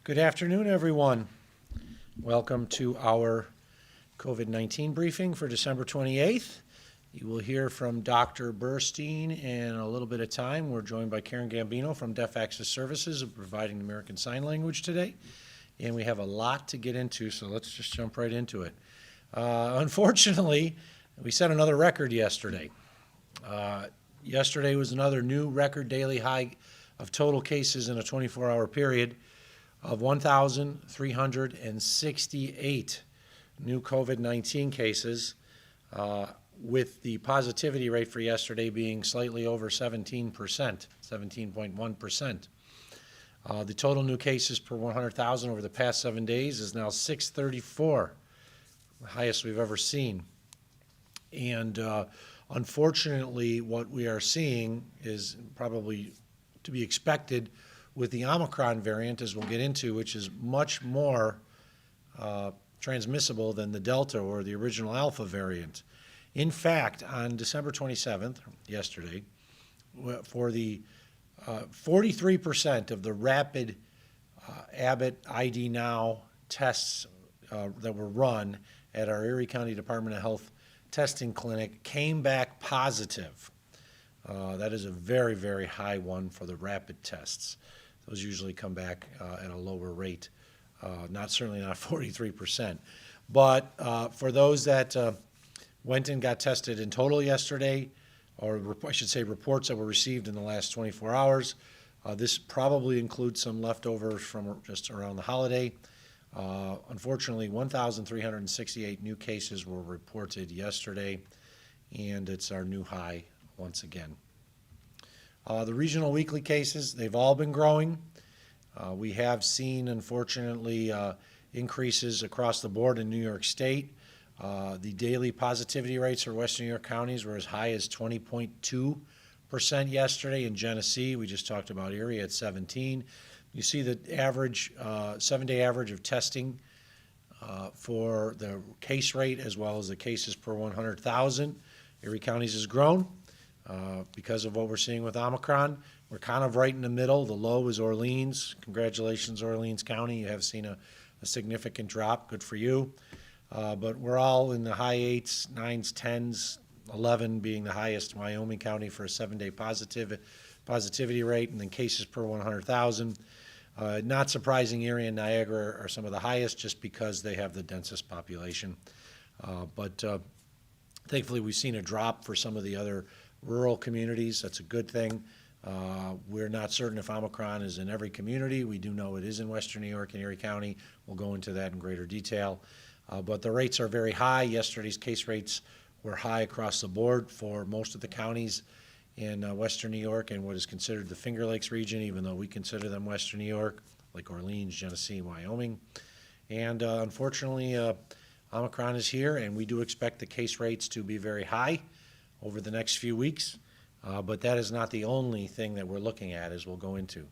Good afternoon, everyone. Welcome to our COVID-19 briefing for December 28th. You will hear from Dr. Burstein in a little bit of time. We're joined by Karen Gambino from Deaf Access Services, providing American Sign Language today. And we have a lot to get into, so let's just jump right into it. Unfortunately, we set another record yesterday. Yesterday was another new record daily high of total cases in a 24-hour period of 1,368 new COVID-19 cases, with the positivity rate for yesterday being slightly over 17%, 17.1%. The total new cases per 100,000 over the past 7 days is now 634, the highest we've ever seen. And unfortunately, what we are seeing is probably to be expected with the Omicron variant, as we'll get into, which is much more transmissible than the Delta or the original Alpha variant. In fact, on December 27th, yesterday, for the 43% of the rapid Abbott ID Now tests that were run at our Erie County Department of Health testing clinic came back positive. That is a very, very high one for the rapid tests. Those usually come back at a lower rate, certainly not 43%. But for those that went and got tested in total yesterday, or I should say reports that were received in the last 24 hours, this probably includes some leftovers from just around the holiday. Unfortunately, 1,368 new cases were reported yesterday, and it's our new high once again. The regional weekly cases, they've all been growing. We have seen, unfortunately, increases across the board in New York State. The daily positivity rates for Western New York counties were as high as 20.2% yesterday. In Genesee, we just talked about Erie at 17. You see the average, 7-day average of testing for the case rate as well as the cases per 100,000. Erie counties has grown. Because of what we're seeing with Omicron, we're kind of right in the middle. The low is Orleans. Congratulations, Orleans County. You have seen a significant drop. Good for you. But we're all in the high 8s, 9s, 10s, 11 being the highest. Wyoming County for a 7-day positivity rate, and then cases per 100,000. Not surprising, Erie and Niagara are some of the highest just because they have the densest population. But thankfully, we've seen a drop for some of the other rural communities. That's a good thing. We're not certain if Omicron is in every community. We do know it is in Western New York and Erie County. We'll go into that in greater detail. But the rates are very high. Yesterday's case rates were high across the board for most of the counties in Western New York and what is considered the Finger Lakes region, even though we consider them Western New York, like Orleans, Genesee, and Wyoming. And unfortunately, Omicron is here, and we do expect the case rates to be very high over the next few weeks. But that is not the only thing that we're looking at, as we'll go into.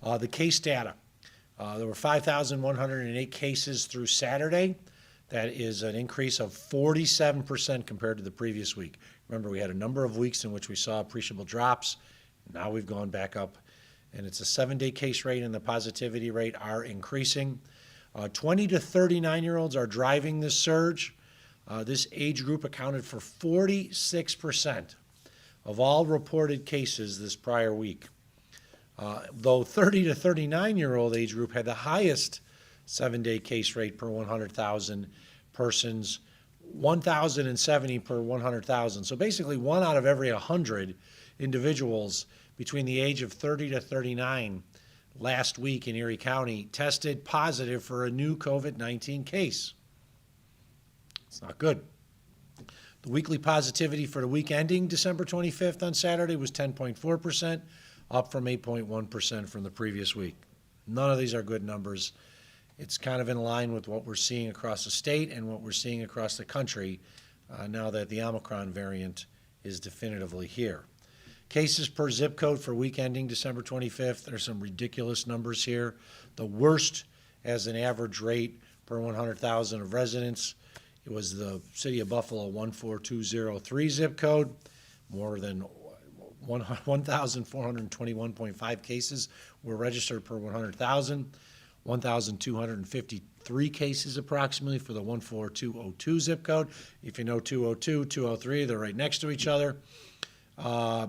The case data. There were 5,108 cases through Saturday. That is an increase of 47% compared to the previous week. Remember, we had a number of weeks in which we saw appreciable drops. Now we've gone back up, and it's a 7-day case rate and the positivity rate are increasing. 20 to 39-year-olds are driving this surge. This age group accounted for 46% of all reported cases this prior week. Though 30 to 39-year-old age group had the highest 7-day case rate per 100,000 persons, 1,070 per 100,000. So basically 1 out of every 100 individuals between the age of 30 to 39 last week in Erie County tested positive for a new COVID-19 case. It's not good. The weekly positivity for the week ending December 25th on Saturday was 10.4%, up from 8.1% from the previous week. None of these are good numbers. It's kind of in line with what we're seeing across the state and what we're seeing across the country now that the Omicron variant is definitively here. Cases per zip code for week ending December 25th, there's some ridiculous numbers here. The worst as an average rate per 100,000 of residents, it was the city of Buffalo 14203 zip code, more than 1,421.5 cases were registered per 100,000. 1,253 cases approximately for the 14202 zip code. If you know 202, 203, they're right next to each other.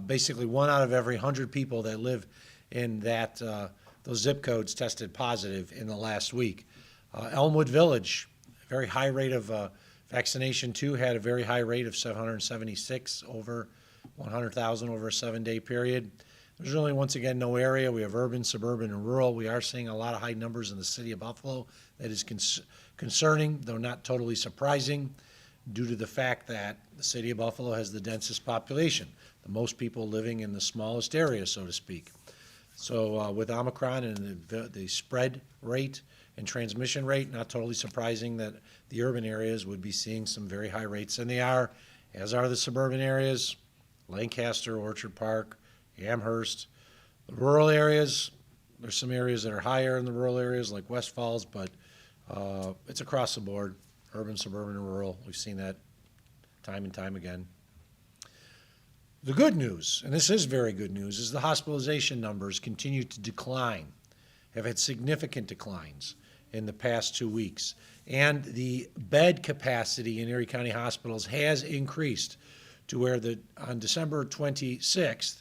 Basically, 1 out of every 100 people that live in those zip codes tested positive in the last week. Elmwood Village, very high rate of vaccination too, had a very high rate of 776 over 100,000 over a 7-day period. There's really, once again, no area. We have urban, suburban, and rural. We are seeing a lot of high numbers in the city of Buffalo. That is concerning, though not totally surprising, due to the fact that the city of Buffalo has the densest population, the most people living in the smallest area, so to speak. So with Omicron and the spread rate and transmission rate, not totally surprising that the urban areas would be seeing some very high rates, and they are, as are the suburban areas, Lancaster, Orchard Park, Amherst. The rural areas, there's some areas that are higher in the rural areas like West Falls, but it's across the board, urban, suburban, and rural. We've seen that time and time again. The good news, and this is very good news, is the hospitalization numbers continue to decline, have had significant declines in the past 2 weeks. And the bed capacity in Erie County hospitals has increased to where on December 26th,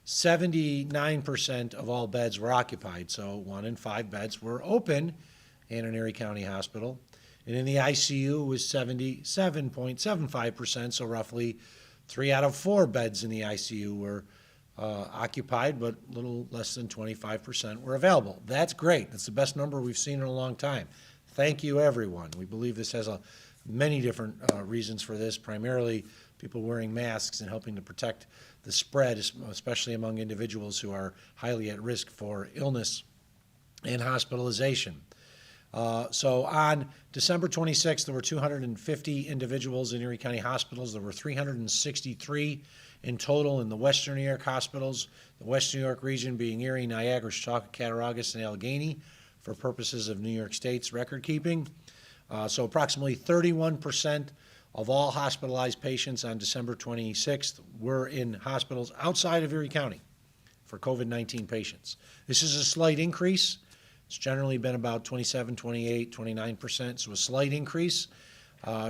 79% of all beds were occupied. So 1 in 5 beds were open in an Erie County hospital. And in the ICU was 77.75%, so roughly 3 out of 4 beds in the ICU were occupied, but a little less than 25% were available. That's great. That's the best number we've seen in a long time. Thank you, everyone. We believe this has many different reasons for this, primarily people wearing masks and helping to protect the spread, especially among individuals who are highly at risk for illness and hospitalization. So on December 26th, there were 250 individuals in Erie County hospitals. There were 363 in total in the Western New York hospitals, the Western New York region being Erie, Niagara, Chautauqua, Cattaraugus, and Allegheny for purposes of New York State's record keeping. So approximately 31% of all hospitalized patients on December 26th were in hospitals outside of Erie County for COVID-19 patients. This is a slight increase. It's generally been about 27, 28, 29%, so a slight increase,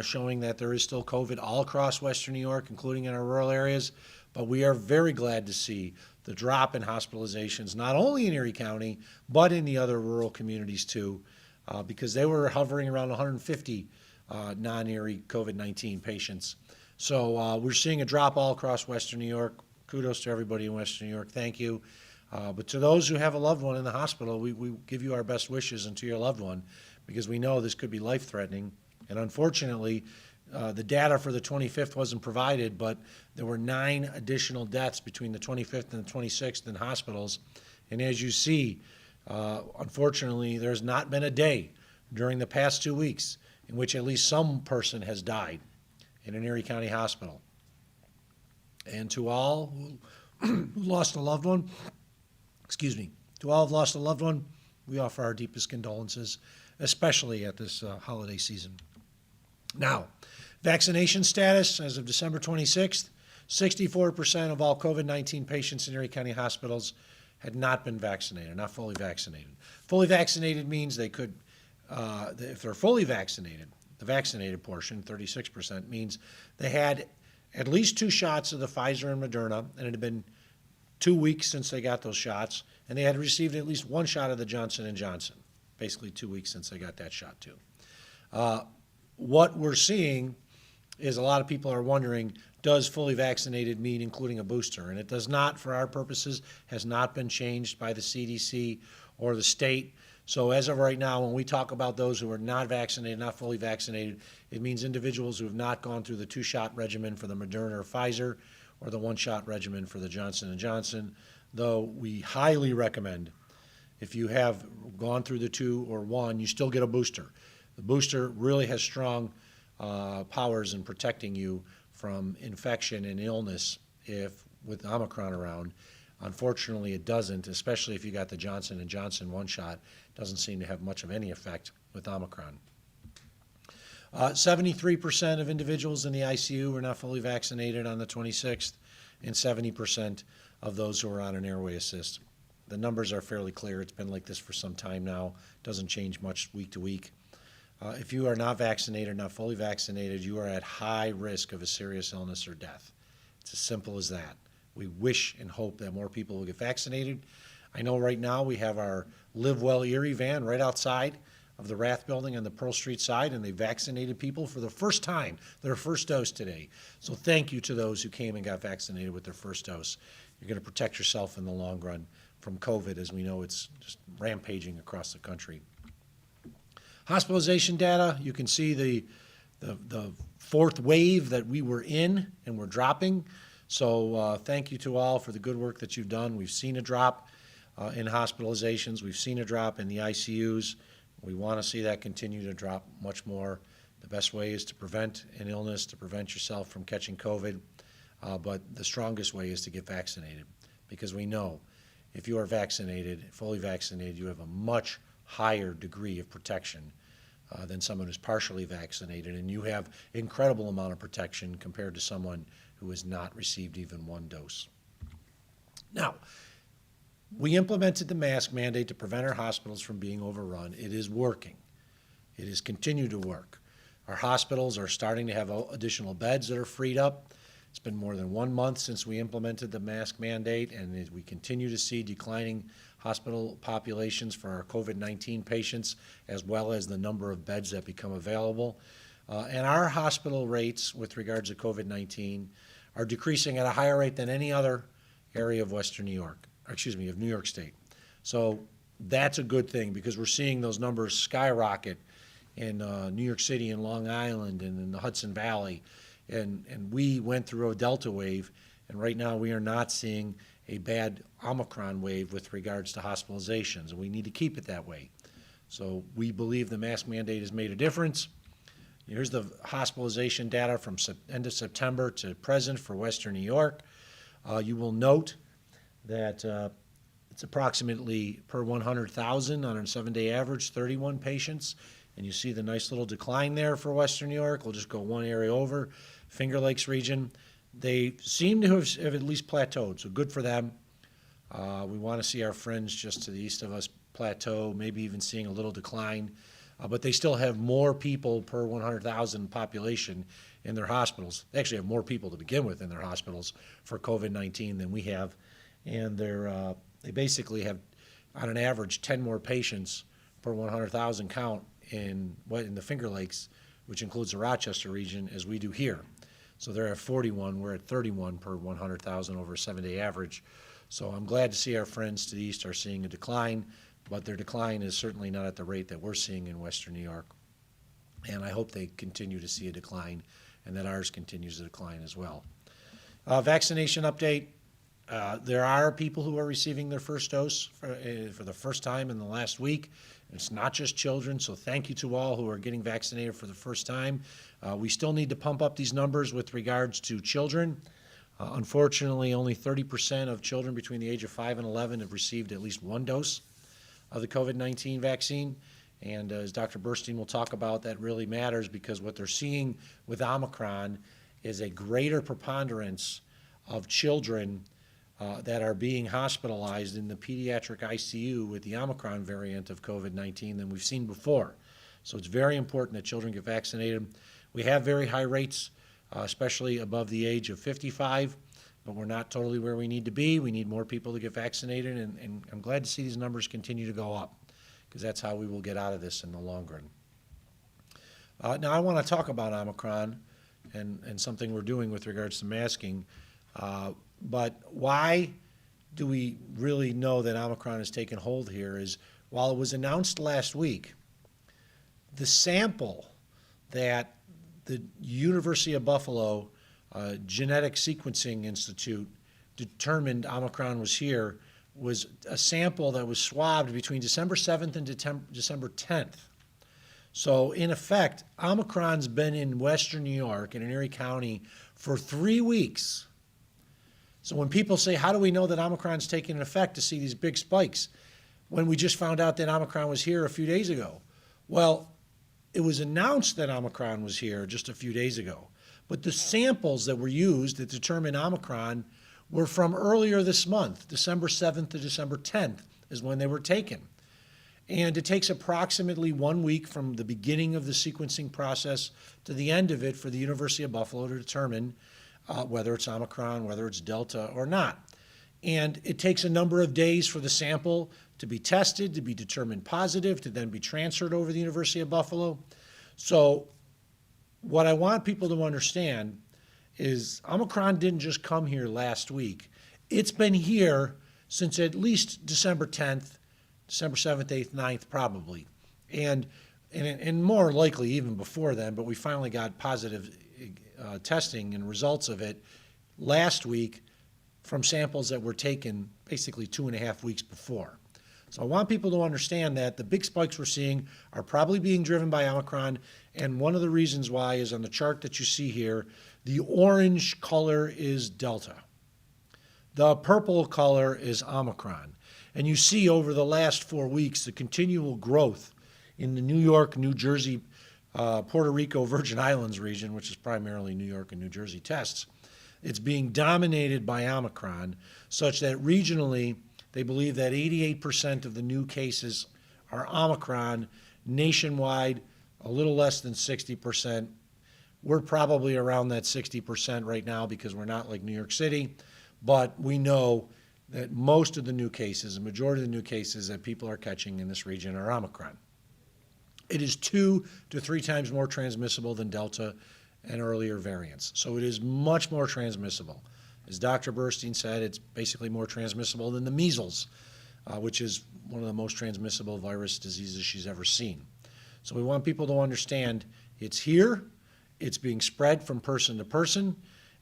showing that there is still COVID all across Western New York, including in our rural areas. But we are very glad to see the drop in hospitalizations, not only in Erie County, but in the other rural communities too, because they were hovering around 150 non-Erie COVID-19 patients. So we're seeing a drop all across Western New York. Kudos to everybody in Western New York. Thank you. But to those who have a loved one in the hospital, we give you our best wishes, and to your loved one, because we know this could be life-threatening. And unfortunately, the data for the 25th wasn't provided, but there were 9 additional deaths between the 25th and the 26th in hospitals. And as you see, unfortunately, there's not been a day during the past 2 weeks in which at least some person has died in an Erie County hospital. And to all who lost a loved one, to all who have lost a loved one, we offer our deepest condolences, especially at this holiday season. Now, vaccination status as of December 26th, 64% of all COVID-19 patients in Erie County hospitals had not been vaccinated, not fully vaccinated. Fully vaccinated means they could, if they're fully vaccinated, the vaccinated portion, 36%, means they had at least 2 shots of the Pfizer and Moderna, and it had been 2 weeks since they got those shots, and they had received at least 1 shot of the Johnson & Johnson, basically 2 weeks since they got that shot too. What we're seeing is a lot of people are wondering, does fully vaccinated mean including a booster? And it does not, for our purposes, has not been changed by the CDC or the state. So as of right now, when we talk about those who are not vaccinated, not fully vaccinated, it means individuals who have not gone through the 2-shot regimen for the Moderna or Pfizer, or the 1-shot regimen for the Johnson & Johnson, though we highly recommend, if you have gone through the 2 or 1, you still get a booster. The booster really has strong powers in protecting you from infection and illness with Omicron around. Unfortunately, it doesn't, especially if you got the Johnson & Johnson 1-shot. Doesn't seem to have much of any effect with Omicron. 73% of individuals in the ICU were not fully vaccinated on the 26th, and 70% of those who are on an airway assist the numbers are fairly clear. It's been like this for some time now. Doesn't change much week to week. If you are not vaccinated, not fully vaccinated, you are at high risk of a serious illness or death. It's as simple as that. We wish and hope that more people will get vaccinated. I know right now we have our Live Well Erie van right outside of the Rath Building on the Pearl Street side, and they vaccinated people for the first time, their first dose today. So thank you to those who came and got vaccinated with their first dose. You're going to protect yourself in the long run from COVID, as we know it's just rampaging across the country. Hospitalization data, you can see the fourth wave that we were in and we're dropping. So thank you to all for the good work that you've done. We've seen a drop in hospitalizations. We've seen a drop in the ICUs. We want to see that continue to drop much more. The best way is to prevent an illness, to prevent yourself from catching COVID. But the strongest way is to get vaccinated, because we know if you are vaccinated, fully vaccinated, you have a much higher degree of protection than someone who's partially vaccinated, and you have incredible amount of protection compared to someone who has not received even one dose. Now, we implemented the mask mandate to prevent our hospitals from being overrun. It is working. It has continued to work. Our hospitals are starting to have additional beds that are freed up. It's been more than 1 month since we implemented the mask mandate, and we continue to see declining hospital populations for our COVID-19 patients, as well as the number of beds that become available. And our hospital rates with regards to COVID-19 are decreasing at a higher rate than any other area of Western New York, of New York State. So that's a good thing, because we're seeing those numbers skyrocket in New York City and Long Island and in the Hudson Valley. And we went through a Delta wave, and right now we are not seeing a bad Omicron wave with regards to hospitalizations, and we need to keep it that way. So we believe the mask mandate has made a difference. Here's the hospitalization data from end of September to present for Western New York. You will note that it's approximately per 100,000 on a 7-day average, 31 patients. And you see the nice little decline there for Western New York. We'll just go one area over, Finger Lakes region. They seem to have at least plateaued, so good for them. We want to see our friends just to the east of us plateau, maybe even seeing a little decline. But they still have more people per 100,000 population in their hospitals. They actually have more people to begin with in their hospitals for COVID-19 than we have. And they basically have, on an average, 10 more patients per 100,000 count in the Finger Lakes, which includes the Rochester region, as we do here. So they're at 41, we're at 31 per 100,000 over a 7-day average. So I'm glad to see our friends to the east are seeing a decline, but their decline is certainly not at the rate that we're seeing in Western New York. And I hope they continue to see a decline and that ours continues to decline as well. Vaccination update. There are people who are receiving their first dose for the first time in the last week. It's not just children, so thank you to all who are getting vaccinated for the first time. We still need to pump up these numbers with regards to children. Unfortunately, only 30% of children between the age of 5 and 11 have received at least one dose of the COVID-19 vaccine. And as Dr. Burstein will talk about, that really matters, because what they're seeing with Omicron is a greater preponderance of children that are being hospitalized in the pediatric ICU with the Omicron variant of COVID-19 than we've seen before. So it's very important that children get vaccinated. We have very high rates, especially above the age of 55, but we're not totally where we need to be. We need more people to get vaccinated, and I'm glad to see these numbers continue to go up, because that's how we will get out of this in the long run. Now I want to talk about Omicron and something we're doing with regards to masking. But why do we really know that Omicron has taken hold here is, while it was announced last week, the sample that the University of Buffalo Genetic Sequencing Institute determined Omicron was here was a sample that was swabbed between December 7th and December 10th. So in effect, Omicron's been in Western New York and in Erie County for 3 weeks. So when people say, how do we know that Omicron's taking an effect to see these big spikes when we just found out that Omicron was here a few days ago? Well, it was announced that Omicron was here just a few days ago, but the samples that were used that determined Omicron were from earlier this month. December 7th to December 10th is when they were taken. And it takes approximately 1 week from the beginning of the sequencing process to the end of it for the University of Buffalo to determine whether it's Omicron, whether it's Delta or not. And it takes a number of days for the sample to be tested, to be determined positive, to then be transferred over to the University of Buffalo. So what I want people to understand is Omicron didn't just come here last week. It's been here since at least December 10th, December 7th, 8th, 9th, probably. And more likely even before then, but we finally got positive testing and results of it last week from samples that were taken basically 2.5 weeks before. So I want people to understand that the big spikes we're seeing are probably being driven by Omicron, and one of the reasons why is on the chart that you see here, the orange color is Delta. The purple color is Omicron. And you see over the last 4 weeks the continual growth in the New York, New Jersey, Puerto Rico, Virgin Islands region, which is primarily New York and New Jersey tests. It's being dominated by Omicron, such that regionally they believe that 88% of the new cases are Omicron. Nationwide, a little less than 60%. We're probably around that 60% right now because we're not like New York City, but we know that most of the new cases, the majority of the new cases that people are catching in this region are Omicron. It is 2 to 3 times more transmissible than Delta and earlier variants. So it is much more transmissible. As Dr. Burstein said, it's basically more transmissible than the measles, which is one of the most transmissible virus diseases she's ever seen. So we want people to understand it's here, it's being spread from person to person,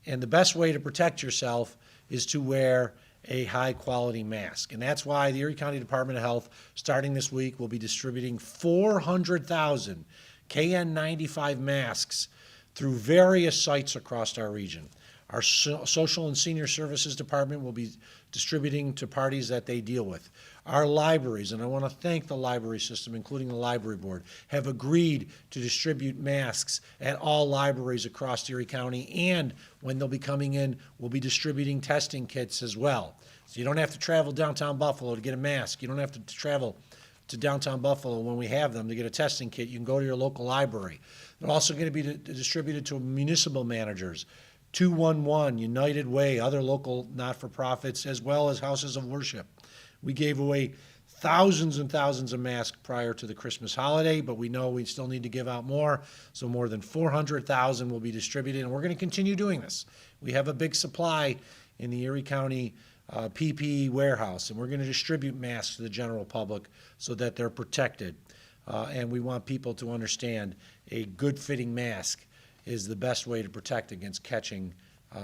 and the best way to protect yourself is to wear a high-quality mask. And that's why the Erie County Department of Health, starting this week, will be distributing 400,000 KN95 masks through various sites across our region. Our Social and Senior Services Department will be distributing to parties that they deal with. Our libraries, and I want to thank the library system, including the library board, have agreed to distribute masks at all libraries across Erie County, and when they'll be coming in, we'll be distributing testing kits as well. So you don't have to travel downtown Buffalo to get a mask. You don't have to travel to downtown Buffalo when we have them to get a testing kit. You can go to your local library. They're also going to be distributed to municipal managers, 211, United Way, other local not-for-profits, as well as houses of worship. We gave away thousands and thousands of masks prior to the Christmas holiday, but we know we still need to give out more, so more than 400,000 will be distributed, and we're going to continue doing this. We have a big supply in the Erie County PPE warehouse, and we're going to distribute masks to the general public so that they're protected. And we want people to understand a good-fitting mask is the best way to protect against catching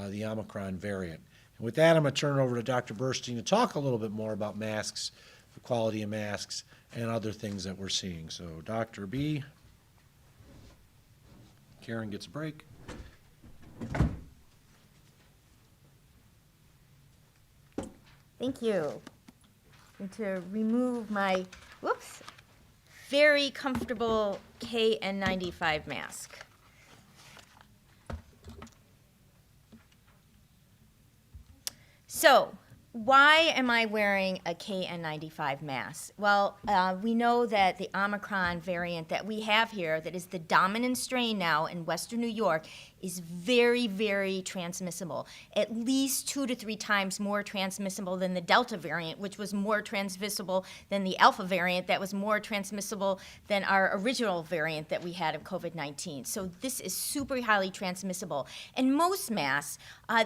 the Omicron variant. And with that, I'm going to turn it over to Dr. Burstein to talk a little bit more about masks, the quality of masks, and other things that we're seeing. So, Dr. B. Karen gets a break. Thank you. I'm going to remove my, very comfortable KN95 mask. So, why am I wearing a KN95 mask? Well, we know that the Omicron variant that we have here, that is the dominant strain now in Western New York, is very, very transmissible. At least 2 to 3 times more transmissible than the Delta variant, which was more transmissible than the Alpha variant, that was more transmissible than our original variant that we had of COVID-19. So this is super highly transmissible. And most masks,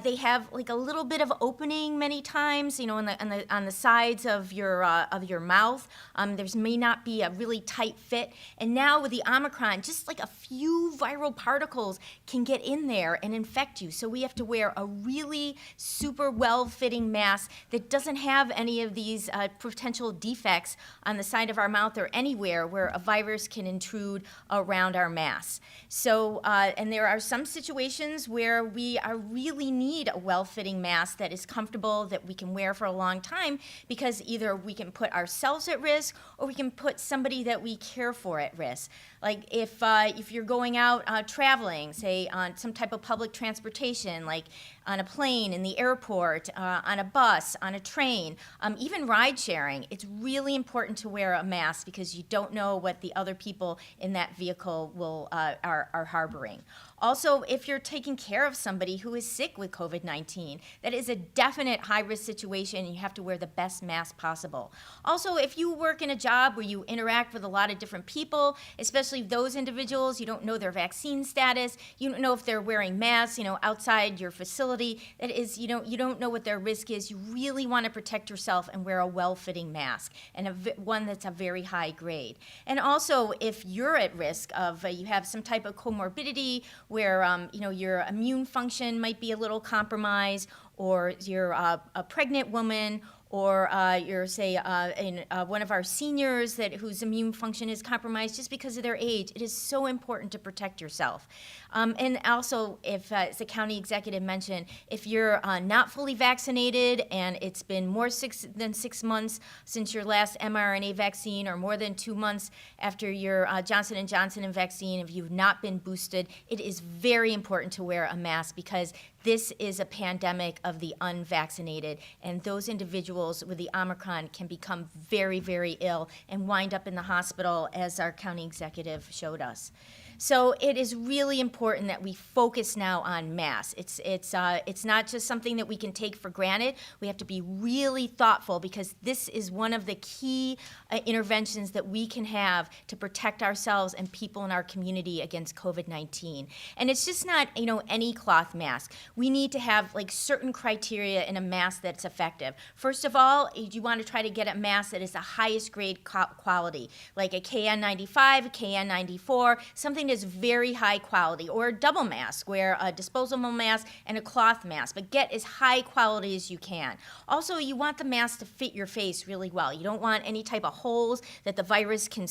they have like a little bit of opening many times, you know, on the sides of your mouth. There's may not be a really tight fit. And now with the Omicron, just like a few viral particles can get in there and infect you. So we have to wear a really super well-fitting mask that doesn't have any of these potential defects on the side of our mouth or anywhere where a virus can intrude around our mask. So, and there are some situations where we really need a well-fitting mask that is comfortable, that we can wear for a long time, because either we can put ourselves at risk or we can put somebody that we care for at risk. Like if you're going out traveling, say on some type of public transportation, like on a plane, in the airport, on a bus, on a train, even ride sharing. It's really important to wear a mask because you don't know what the other people in that vehicle are harboring. Also, if you're taking care of somebody who is sick with COVID-19, that is a definite high-risk situation, and you have to wear the best mask possible. Also, if you work in a job where you interact with a lot of different people, especially those individuals, you don't know their vaccine status, you don't know if they're wearing masks, outside your facility, that is, you don't know what their risk is. You really want to protect yourself and wear a well-fitting mask, and one that's a very high grade. And also, if you're at risk of, you have some type of comorbidity where, your immune function might be a little compromised, or you're a pregnant woman, or you're, say, one of our seniors whose immune function is compromised just because of their age, it is so important to protect yourself. And also, if, as the county executive mentioned, if you're not fully vaccinated and it's been more than 6 months since your last mRNA vaccine, or more than 2 months after your Johnson & Johnson vaccine, if you've not been boosted, it is very important to wear a mask, because this is a pandemic of the unvaccinated, and those individuals with the Omicron can become very, very ill and wind up in the hospital, as our county executive showed us. So it is really important that we focus now on masks. It's not just something that we can take for granted. We have to be really thoughtful, because this is one of the key interventions that we can have to protect ourselves and people in our community against COVID-19. And it's just not, any cloth mask. We need to have certain criteria in a mask that's effective. First of all, you want to try to get a mask that is the highest grade quality, like a KN95, a KN94, something is very high quality, or a double mask, where a disposable mask and a cloth mask, but get as high quality as you can. Also, you want the mask to fit your face really well. You don't want any type of holes that the virus can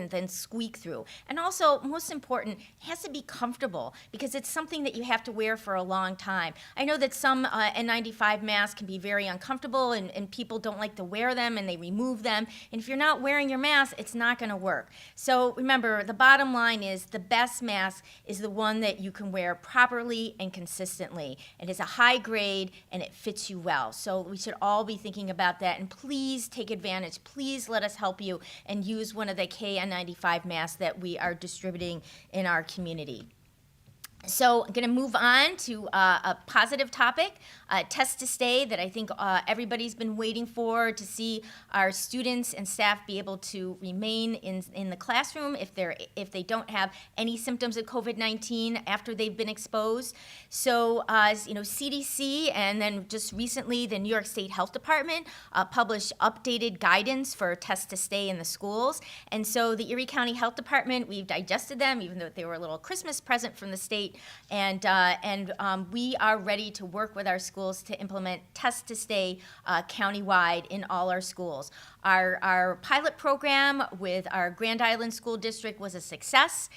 then squeak through. And also, most important, it has to be comfortable, because it's something that you have to wear for a long time. I know that some N95 masks can be very uncomfortable, and people don't like to wear them, and they remove them. And if you're not wearing your mask, it's not going to work. So remember, the bottom line is the best mask is the one that you can wear properly and consistently. It is a high grade, and it fits you well. So we should all be thinking about that, and please take advantage. Please let us help you and use one of the KN95 masks that we are distributing in our community. So I'm going to move on to a positive topic, Test to Stay, that I think everybody's been waiting for, to see our students and staff be able to remain in the classroom if they don't have any symptoms of COVID-19 after they've been exposed. So, CDC, and then just recently the New York State Health Department published updated guidance for Test to Stay in the schools. And so the Erie County Health Department, we've digested them, even though they were a little Christmas present from the state. And we are ready to work with our schools to implement Test to Stay countywide in all our schools. Our pilot program with our Grand Island School District was a success.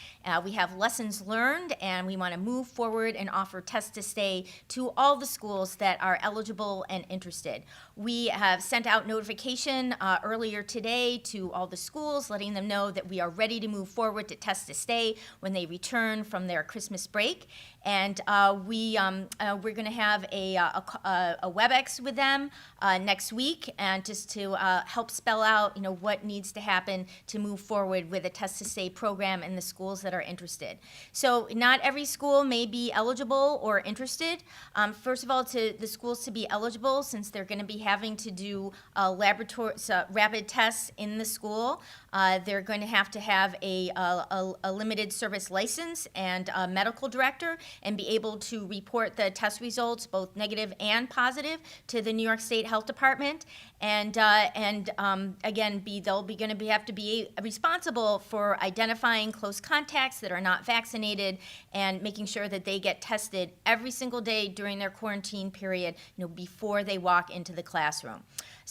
We have lessons learned, and we want to move forward and offer Test to Stay to all the schools that are eligible and interested. We have sent out notification earlier today to all the schools, letting them know that we are ready to move forward to Test to Stay when they return from their Christmas break. And we're going to have a WebEx with them next week, and just to help spell out, what needs to happen to move forward with a Test to Stay program in the schools that are interested. So not every school may be eligible or interested. First of all, to the schools to be eligible, since they're going to be having to do rapid tests in the school, they're going to have a limited service license and a medical director, and be able to report the test results, both negative and positive, to the New York State Health Department. And again, they'll be going to have to be responsible for identifying close contacts that are not vaccinated, and making sure that they get tested every single day during their quarantine period, before they walk into the classroom.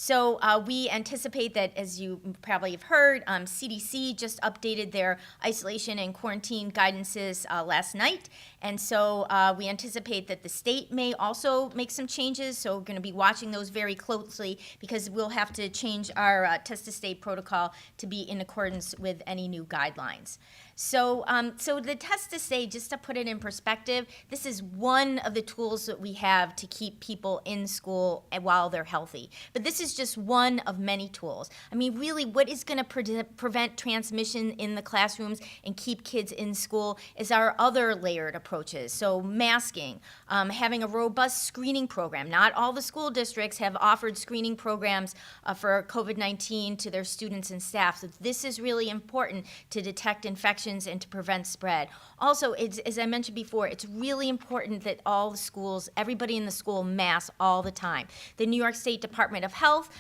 So we anticipate that, as you probably have heard, CDC just updated their isolation and quarantine guidances last night. And so we anticipate that the state may also make some changes. So we're going to be watching those very closely because we'll have to change our test to stay protocol to be in accordance with any new guidelines. So the test to stay, just to put it in perspective, this is one of the tools that we have to keep people in school while they're healthy. But this is just one of many tools. I mean, really, what is going to prevent transmission in the classrooms and keep kids in school is our other layered approaches. So masking, having a robust screening program. Not all the school districts have offered screening programs for COVID-19 to their students and staff. So this is really important to detect infections and to prevent spread. Also, as I mentioned before, it's really important that all the schools, everybody in the school, mask all the time. The New York State Department of Health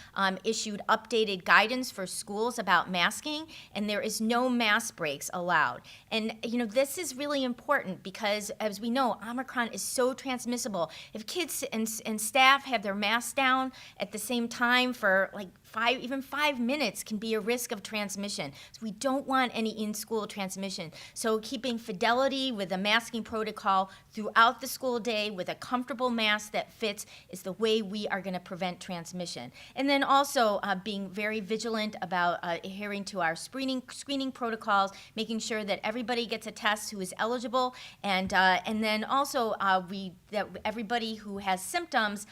issued updated guidance for schools about masking, and there is no mask breaks allowed. And this is really important because, as we know, Omicron is so transmissible. If kids and staff have their masks down at the same time for like 5 minutes can be a risk of transmission. So we don't want any in-school transmission. So keeping fidelity with the masking protocol throughout the school day with a comfortable mask that fits is the way we are going to prevent transmission. And then also being very vigilant about adhering to our screening protocols, making sure that everybody gets a test who is eligible, and then also that everybody who has symptoms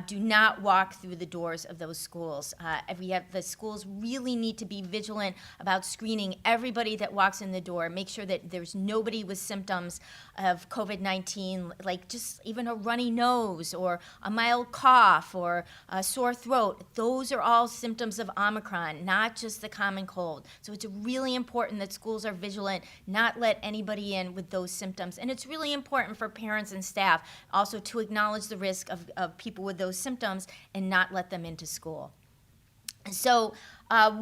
do not walk through the doors of those schools. The schools really need to be vigilant about screening everybody that walks in the door. Make sure that there's nobody with symptoms of COVID-19, like just even a runny nose or a mild cough or a sore throat. Those are all symptoms of Omicron, not just the common cold. So it's really important that schools are vigilant, not let anybody in with those symptoms. And it's really important for parents and staff also to acknowledge the risk of people with those symptoms and not let them into school. So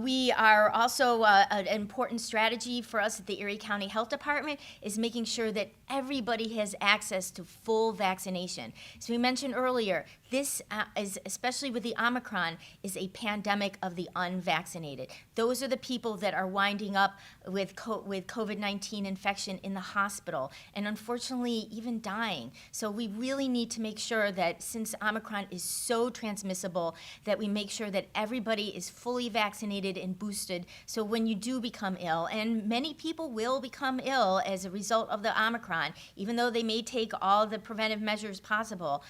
we are also, an important strategy for us at the Erie County Health Department is making sure that everybody has access to full vaccination. So we mentioned earlier, this is, especially with the Omicron, is a pandemic of the unvaccinated. Those are the people that are winding up with COVID-19 infection in the hospital and unfortunately even dying. So we really need to make sure that since Omicron is so transmissible, that we make sure that everybody is fully vaccinated and boosted, so when you do become ill, and many people will become ill as a result of the Omicron, even though they may take all the preventive measures possible,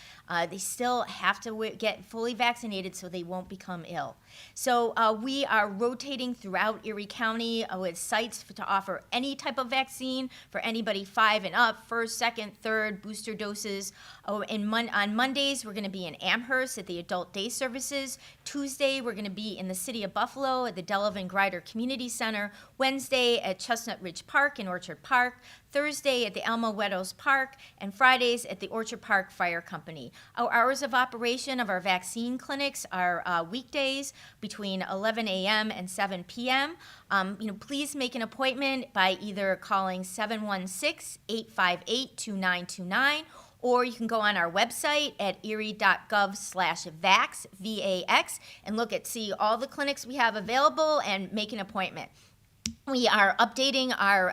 they still have to get fully vaccinated so they won't become ill. So we are rotating throughout Erie County with sites to offer any type of vaccine for anybody 5 and up, first, second, third booster doses. On Mondays, we're going to be in Amherst at the Adult Day Services. Tuesday, we're going to be in the city of Buffalo at the Delavan Grider Community Center. Wednesday at Chestnut Ridge Park in Orchard Park. Thursday at the Alma Meadows Park, and Fridays at the Orchard Park Fire Company. Our hours of operation of our vaccine clinics are weekdays between 11 a.m. and 7 p.m. Please make an appointment by either calling 716-858-2929, or you can go on our website at erie.gov/vax, V-A-X, and see all the clinics we have available and make an appointment. We are updating our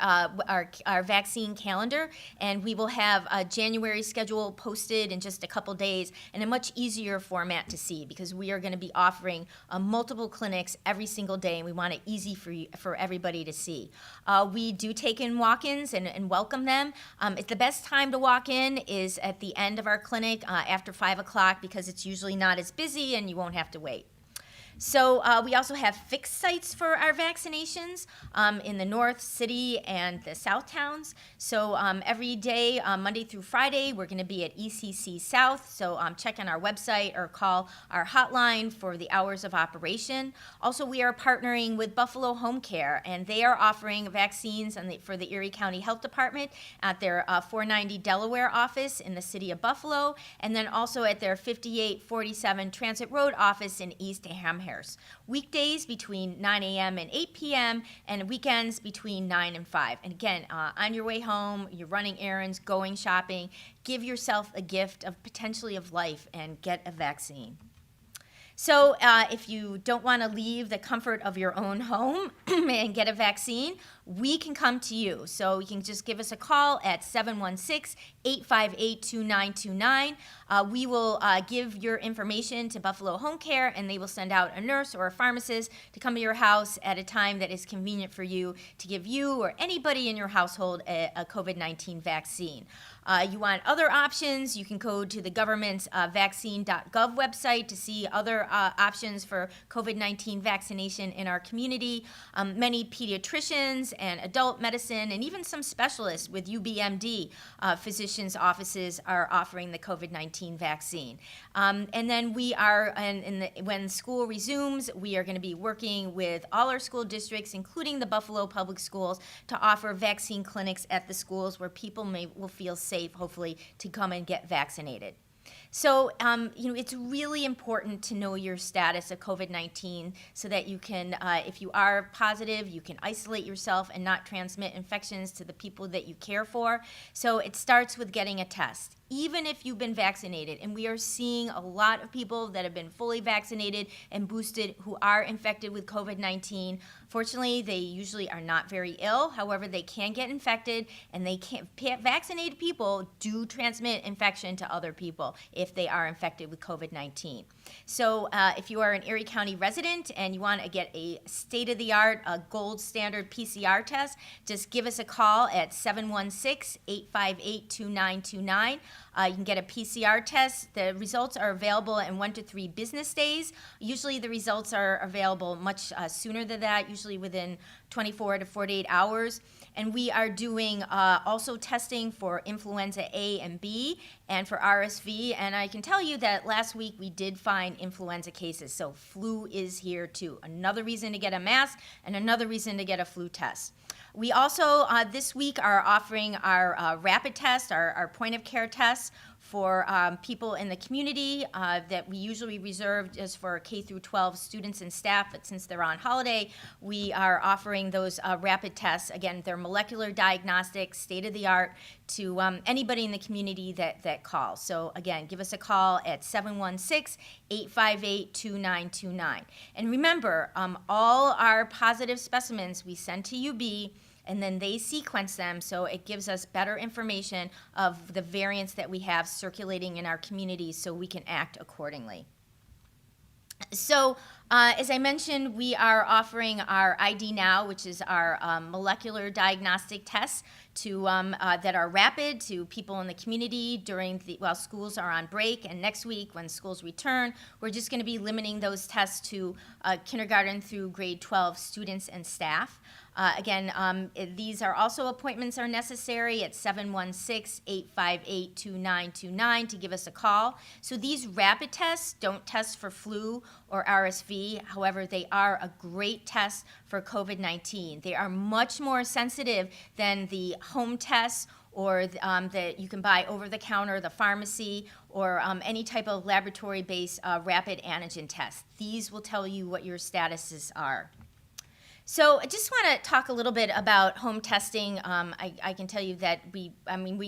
vaccine calendar, and we will have a January schedule posted in just a couple days in a much easier format to see, because we are going to be offering multiple clinics every single day, and we want it easy for everybody to see. We do take in walk-ins and welcome them. The best time to walk in is at the end of our clinic after 5 o'clock, because it's usually not as busy and you won't have to wait. So we also have fixed sites for our vaccinations in the North City and the South Towns. So every day, Monday through Friday, we're going to be at ECC South. So check on our website or call our hotline for the hours of operation. Also, we are partnering with Buffalo Home Care, and they are offering vaccines for the Erie County Health Department at their 490 Delaware office in the city of Buffalo, and then also at their 5847 Transit Road office in East Amherst. Weekdays between 9 a.m. and 8 p.m. and weekends between 9 and 5. And again, on your way home, you're running errands, going shopping, give yourself a gift of potentially of life and get a vaccine. So if you don't want to leave the comfort of your own home and get a vaccine, we can come to you. So you can just give us a call at 716-858-2929. We will give your information to Buffalo Home Care, and they will send out a nurse or a pharmacist to come to your house at a time that is convenient for you to give you or anybody in your household a COVID-19 vaccine. You want other options, you can go to the government's vaccine.gov website to see other options for COVID-19 vaccination in our community. Many pediatricians and adult medicine and even some specialists with UBMD physicians' offices are offering the COVID-19 vaccine. And then we are, when school resumes, we are going to be working with all our school districts, including the Buffalo Public Schools, to offer vaccine clinics at the schools where people will feel safe, hopefully, to come and get vaccinated. So, it's really important to know your status of COVID-19 so that you can, if you are positive, you can isolate yourself and not transmit infections to the people that you care for. So it starts with getting a test. Even if you've been vaccinated, and we are seeing a lot of people that have been fully vaccinated and boosted who are infected with COVID-19. Fortunately, they usually are not very ill. However, they can get infected, and vaccinated people do transmit infection to other people if they are infected with COVID-19. So if you are an Erie County resident and you want to get a state-of-the-art, gold standard PCR test, just give us a call at 716-858-2929. You can get a PCR test. The results are available in 1 to 3 business days. Usually the results are available much sooner than that, usually within 24 to 48 hours. And we are doing also testing for influenza A and B and for RSV. And I can tell you that last week we did find influenza cases. So flu is here too. Another reason to get a mask and another reason to get a flu test. We also, this week, are offering our rapid test, our point of care tests for people in the community that we usually reserve just for K through 12 students and staff, but since they're on holiday, we are offering those rapid tests. Again, they're molecular diagnostics, state-of-the-art, to anybody in the community that calls. So again, give us a call at 716-858-2929. And remember, all our positive specimens we send to UB, and then they sequence them, so it gives us better information of the variants that we have circulating in our community so we can act accordingly. So, as I mentioned, we are offering our ID Now, which is our molecular diagnostic tests to that are rapid to people in the community while schools are on break. And next week, when schools return, we're just going to be limiting those tests to kindergarten through grade 12 students and staff. These are also appointments are necessary at 716-858-2929 to give us a call. So these rapid tests don't test for flu or RSV. However, they are a great test for COVID-19. They are much more sensitive than the home tests or that you can buy over the counter, the pharmacy, or any type of laboratory-based rapid antigen test. These will tell you what your statuses are. So I just want to talk a little bit about home testing. I can tell you that we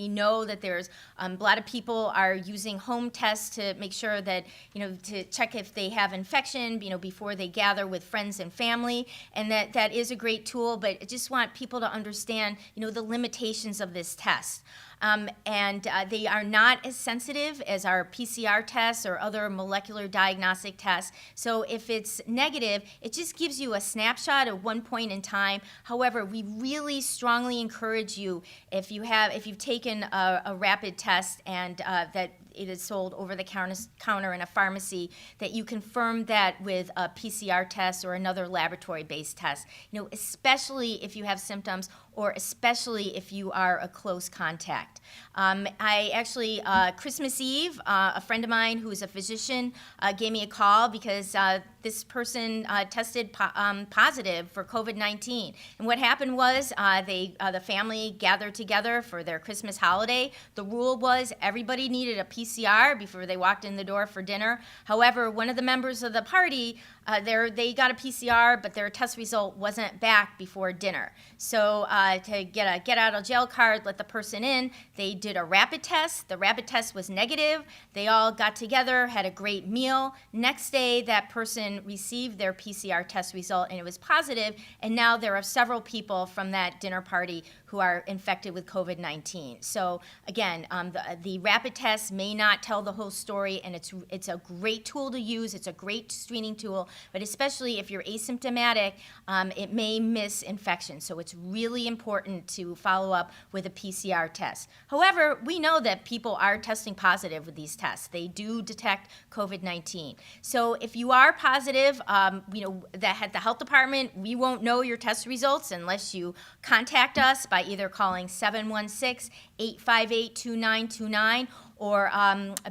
know that there's a lot of people are using home tests to make sure that, to check if they have infection, before they gather with friends and family, and that is a great tool, but I just want people to understand, the limitations of this test. They are not as sensitive as our PCR tests or other molecular diagnostic tests. So if it's negative, it just gives you a snapshot of one point in time. However, we really strongly encourage you, if you've taken a rapid test and that it is sold over the counter in a pharmacy, that you confirm that with a PCR test or another laboratory-based test, especially if you have symptoms or especially if you are a close contact. Christmas Eve, a friend of mine who's a physician gave me a call because this person tested positive for COVID-19. And what happened was the family gathered together for their Christmas holiday. The rule was everybody needed a PCR before they walked in the door for dinner. However, one of the members of the party They got a PCR, but their test result wasn't back before dinner. So to get a get out of jail card, let the person in, they did a rapid test. The rapid test was negative. They all got together, had a great meal. Next day, that person received their PCR test result, and it was positive. And now there are several people from that dinner party who are infected with COVID-19. So again, the rapid test may not tell the whole story, and it's a great tool to use. It's a great screening tool, but especially if you're asymptomatic, it may miss infection. So it's really important to follow up with a PCR test. However, we know that people are testing positive with these tests. They do detect COVID-19. So if you are positive, at the health department, we won't know your test results unless you contact us by either calling 716-858-2929 or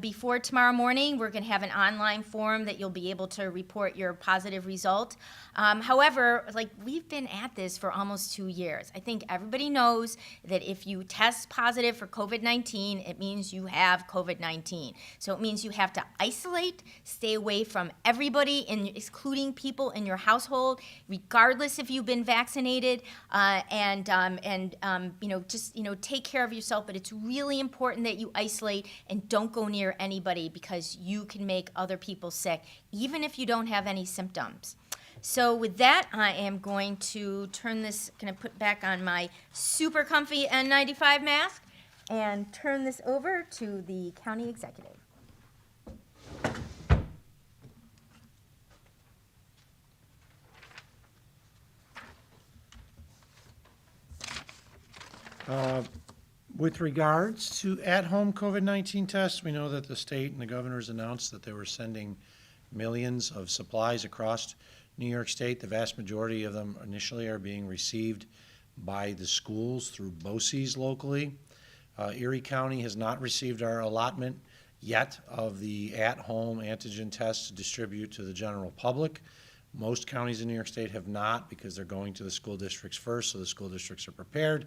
before tomorrow morning, we're going to have an online form that you'll be able to report your positive result. However, we've been at this for almost 2 years. I think everybody knows that if you test positive for COVID-19, it means you have COVID-19. So it means you have to isolate, stay away from everybody, including people in your household, regardless if you've been vaccinated, just take care of yourself. But it's really important that you isolate and don't go near anybody because you can make other people sick, even if you don't have any symptoms. So with that, I am going to put back on my super comfy N95 mask and turn this over to the county executive. With regards to at-home COVID-19 tests, we know that the state and the governors announced that they were sending millions of supplies across New York State. The vast majority of them initially are being received by the schools through BOCES locally. Erie County has not received our allotment yet of the at-home antigen tests to distribute to the general public. Most counties in New York State have not because they're going to the school districts first, so the school districts are prepared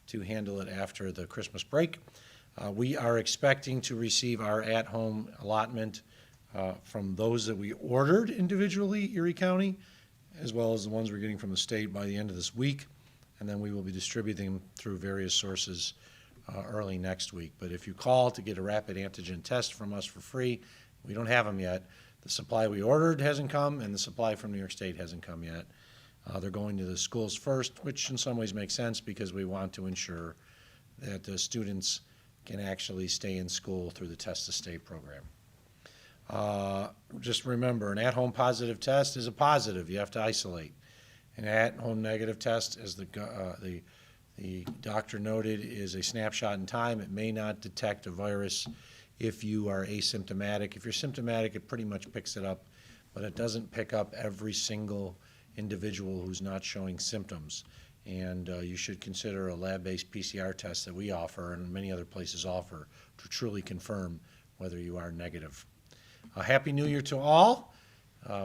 to handle it after the Christmas break. We are expecting to receive our at-home allotment from those that we ordered individually, Erie County, as well as the ones we're getting from the state by the end of this week, and then we will be distributing them through various sources early next week. But if you call to get a rapid antigen test from us for free, we don't have them yet. The supply we ordered hasn't come, and the supply from New York State hasn't come yet. They're going to the schools first, which in some ways makes sense because we want to ensure that the students can actually stay in school through the Test to Stay program. Just remember, an at-home positive test is a positive. You have to isolate. An at-home negative test, as the doctor noted, is a snapshot in time. It may not detect a virus if you are asymptomatic. If you're symptomatic, it pretty much picks it up, but it doesn't pick up every single individual who's not showing symptoms. And you should consider a lab-based PCR test that we offer and many other places offer to truly confirm whether you are negative. Happy New Year to all.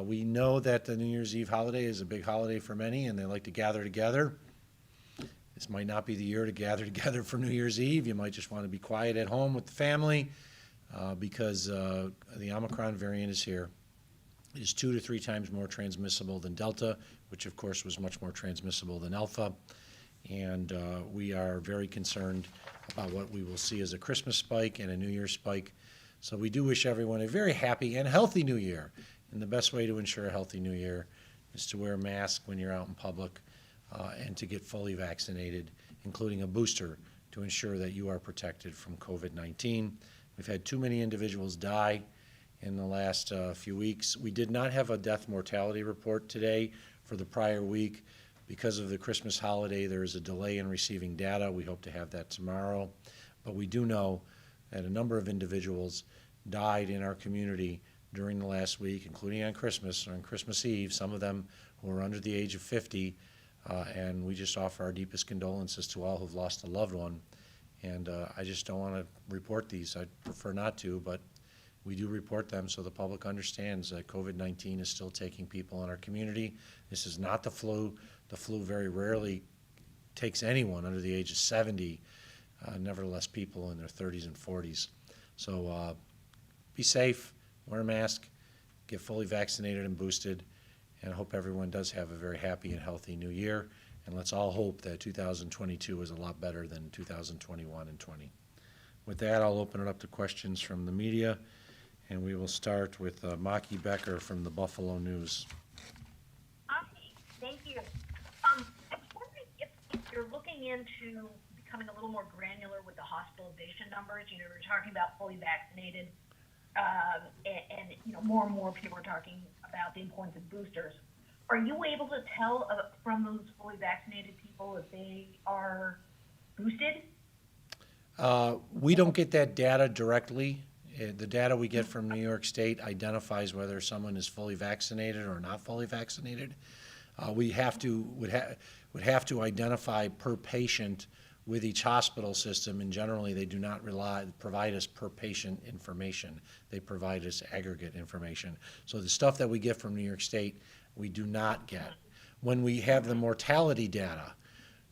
We know that the New Year's Eve holiday is a big holiday for many, and they like to gather together. This might not be the year to gather together for New Year's Eve. You might just want to be quiet at home with the family because the Omicron variant is here. It is 2 to 3 times more transmissible than Delta, which of course was much more transmissible than Alpha. And we are very concerned about what we will see as a Christmas spike and a New Year's spike. So we do wish everyone a very happy and healthy New Year. And the best way to ensure a healthy New Year is to wear a mask when you're out in public and to get fully vaccinated, including a booster, to ensure that you are protected from COVID-19. We've had too many individuals die in the last few weeks. We did not have a death mortality report today for the prior week. Because of the Christmas holiday, there is a delay in receiving data. We hope to have that tomorrow. But we do know that a number of individuals died in our community during the last week, including on Christmas or on Christmas Eve, some of them who are under the age of 50. And we just offer our deepest condolences to all who've lost a loved one. And I just don't want to report these. I'd prefer not to, but we do report them so the public understands that COVID-19 is still taking people in our community. This is not the flu. The flu very rarely takes anyone under the age of 70, nevertheless people in their 30s and 40s. So be safe, wear a mask, get fully vaccinated and boosted, and I hope everyone does have a very happy and healthy new year. And let's all hope that 2022 is a lot better than 2021 and 20. With that, I'll open it up to questions from the media, and we will start with Maki Becker from the Buffalo News. Hi, thank you. I was wondering if you're looking into becoming a little more granular with the hospitalization numbers. You know, we're talking about fully vaccinated, and you know, more and more people are talking about the importance of boosters. Are you able to tell from those fully vaccinated people if they are boosted? We don't get that data directly. The data we get from New York State identifies whether someone is fully vaccinated or not fully vaccinated. We would have to identify per patient with each hospital system, and generally they do not provide us per patient information. They provide us aggregate information. So the stuff that we get from New York State, we do not get. When we have the mortality data,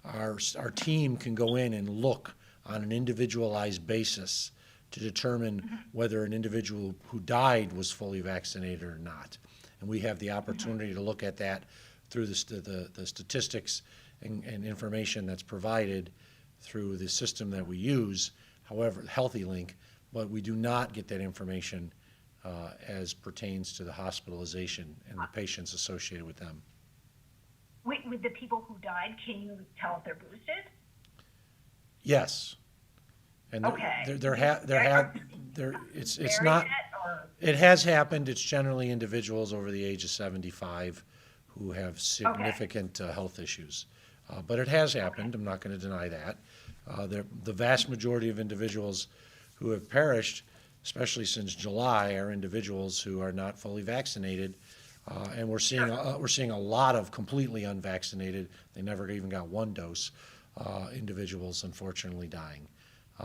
our team can go in and look on an individualized basis to determine whether an individual who died was fully vaccinated or not. And we have the opportunity to look at that through the statistics and information that's provided through the system that we use, however, Healthy Link, but we do not get that information as pertains to the hospitalization and the patients associated with them. With the people who died, can you tell if they're boosted? Yes. And Okay. it's not, it has happened. It's generally individuals over the age of 75 who have significant health issues. But it has happened. I'm not going to deny that. The vast majority of individuals who have perished, especially since July, are individuals who are not fully vaccinated. And we're seeing a lot of completely unvaccinated, they never even got one dose, individuals unfortunately dying.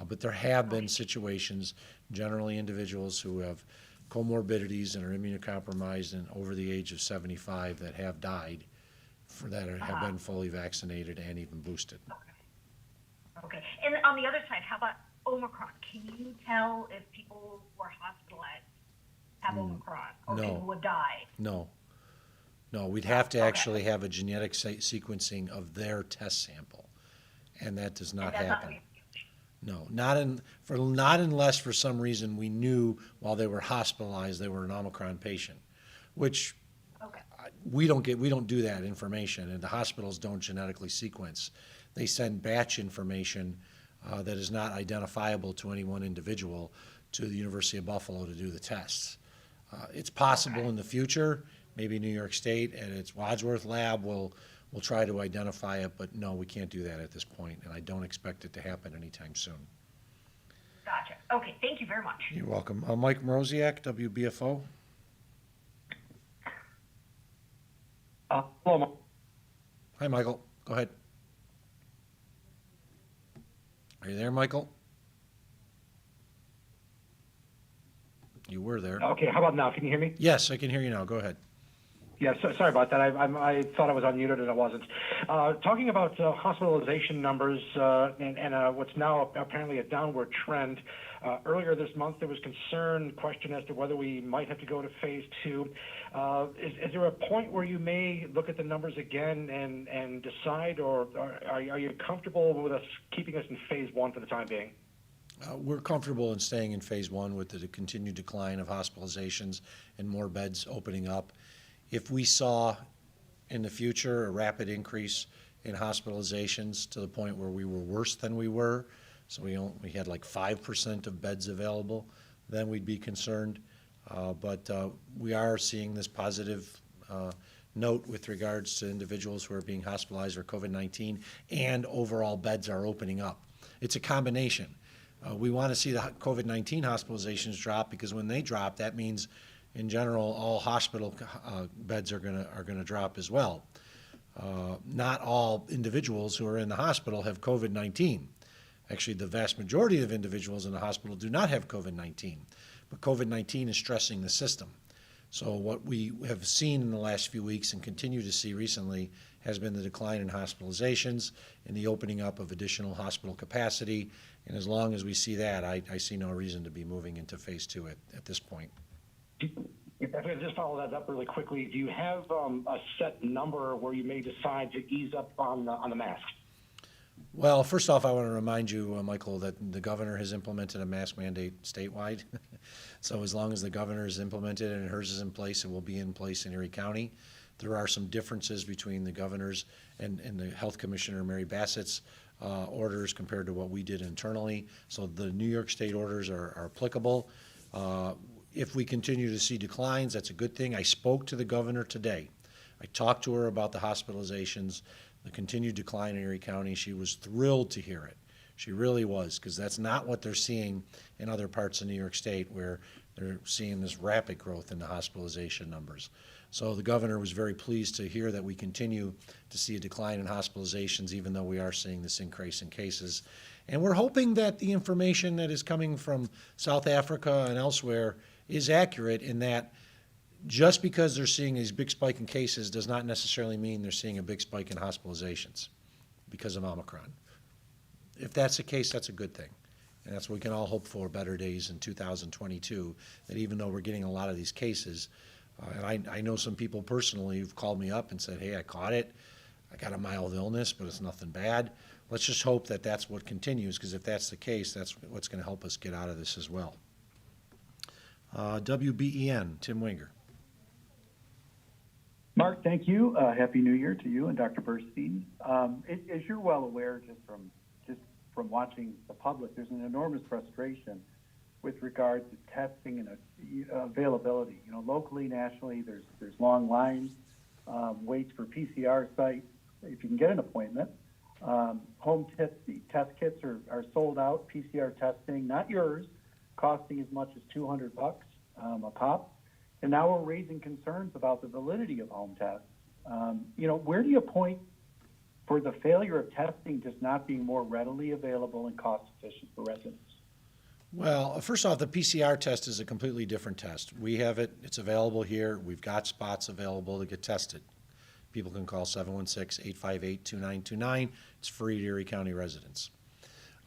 But there have been situations, generally individuals who have comorbidities and are immunocompromised and over the age of 75 that have died, have been fully vaccinated and even boosted. Okay. And on the other side, how about Omicron? Can you tell if people who are hospitalized have Omicron or people who have died? No, we'd have to actually have a genetic sequencing of their test sample, and that does not happen. No, not unless for some reason we knew while they were hospitalized they were an Omicron patient, which we don't do that information, and the hospitals don't genetically sequence. They send batch information that is not identifiable to any one individual to the University of Buffalo to do the tests. It's possible in the future, maybe New York State and its Wadsworth lab will try to identify it, but no, we can't do that at this point, and I don't expect it to happen anytime soon. Gotcha. Okay, thank you very much. You're welcome. Mike Mroziak, WBFO. Hello. Hi, Michael. Go ahead. Are you there, Michael? You were there. Okay, how about now? Can you hear me? Yes, I can hear you now. Go ahead. Yeah, sorry about that. I thought I was unmuted and I wasn't. Talking about hospitalization numbers and what's now apparently a downward trend. Earlier this month, there was question as to whether we might have to go to phase 2. Is there a point where you may look at the numbers again and decide, or are you comfortable with us keeping us in phase 1 for the time being? We're comfortable in staying in phase 1 with the continued decline of hospitalizations and more beds opening up. If we saw in the future a rapid increase in hospitalizations to the point where we were worse than we were, so we had like 5% of beds available, then we'd be concerned. But we are seeing this positive note with regards to individuals who are being hospitalized for COVID-19, and overall beds are opening up. It's a combination. We want to see the COVID-19 hospitalizations drop, because when they drop, that means in general all hospital beds are going to drop as well. Not all individuals who are in the hospital have COVID-19. Actually, the vast majority of individuals in the hospital do not have COVID-19, but COVID-19 is stressing the system. So what we have seen in the last few weeks and continue to see recently has been the decline in hospitalizations and the opening up of additional hospital capacity. And as long as we see that, I see no reason to be moving into phase 2 at this point. Do If I could just follow that up really quickly, do you have a set number where you may decide to ease up on the mask? Well, first off, I want to remind you, Michael, that the governor has implemented a mask mandate statewide. So as long as the governor has implemented it and hers is in place, it will be in place in Erie County. There are some differences between the governor's and the health commissioner, Mary Bassett's orders compared to what we did internally. So the New York State orders are applicable. If we continue to see declines, that's a good thing. I spoke to the governor today. I talked to her about the hospitalizations, the continued decline in Erie County. She was thrilled to hear it. She really was, because that's not what they're seeing in other parts of New York State, where they're seeing this rapid growth in the hospitalization numbers. So the governor was very pleased to hear that we continue to see a decline in hospitalizations, even though we are seeing this increase in cases. And we're hoping that the information that is coming from South Africa and elsewhere is accurate, in that just because they're seeing these big spike in cases does not necessarily mean they're seeing a big spike in hospitalizations because of Omicron. If that's the case, that's a good thing. And that's what we can all hope for, better days in 2022, that even though we're getting a lot of these cases, and I know some people personally who've called me up and said, hey, I caught it, I got a mild illness, but it's nothing bad. Let's just hope that that's what continues, because if that's the case, that's what's going to help us get out of this as well. WBEN, Tim Winger. Mark, thank you. Happy New Year to you and Dr. Burstein. As you're well aware, just from watching the public, there's an enormous frustration with regard to testing and availability. You know, locally, nationally, there's long lines, waits for PCR sites. If you can get an appointment, test kits are sold out. PCR testing, not yours, costing as much as $200 a pop. And now we're raising concerns about the validity of home tests. Where do you point for the failure of testing just not being more readily available and cost efficient for residents? Well, first off, the PCR test is a completely different test. We have it, it's available here. We've got spots available to get tested. People can call 716-858-2929. It's free to Erie County residents.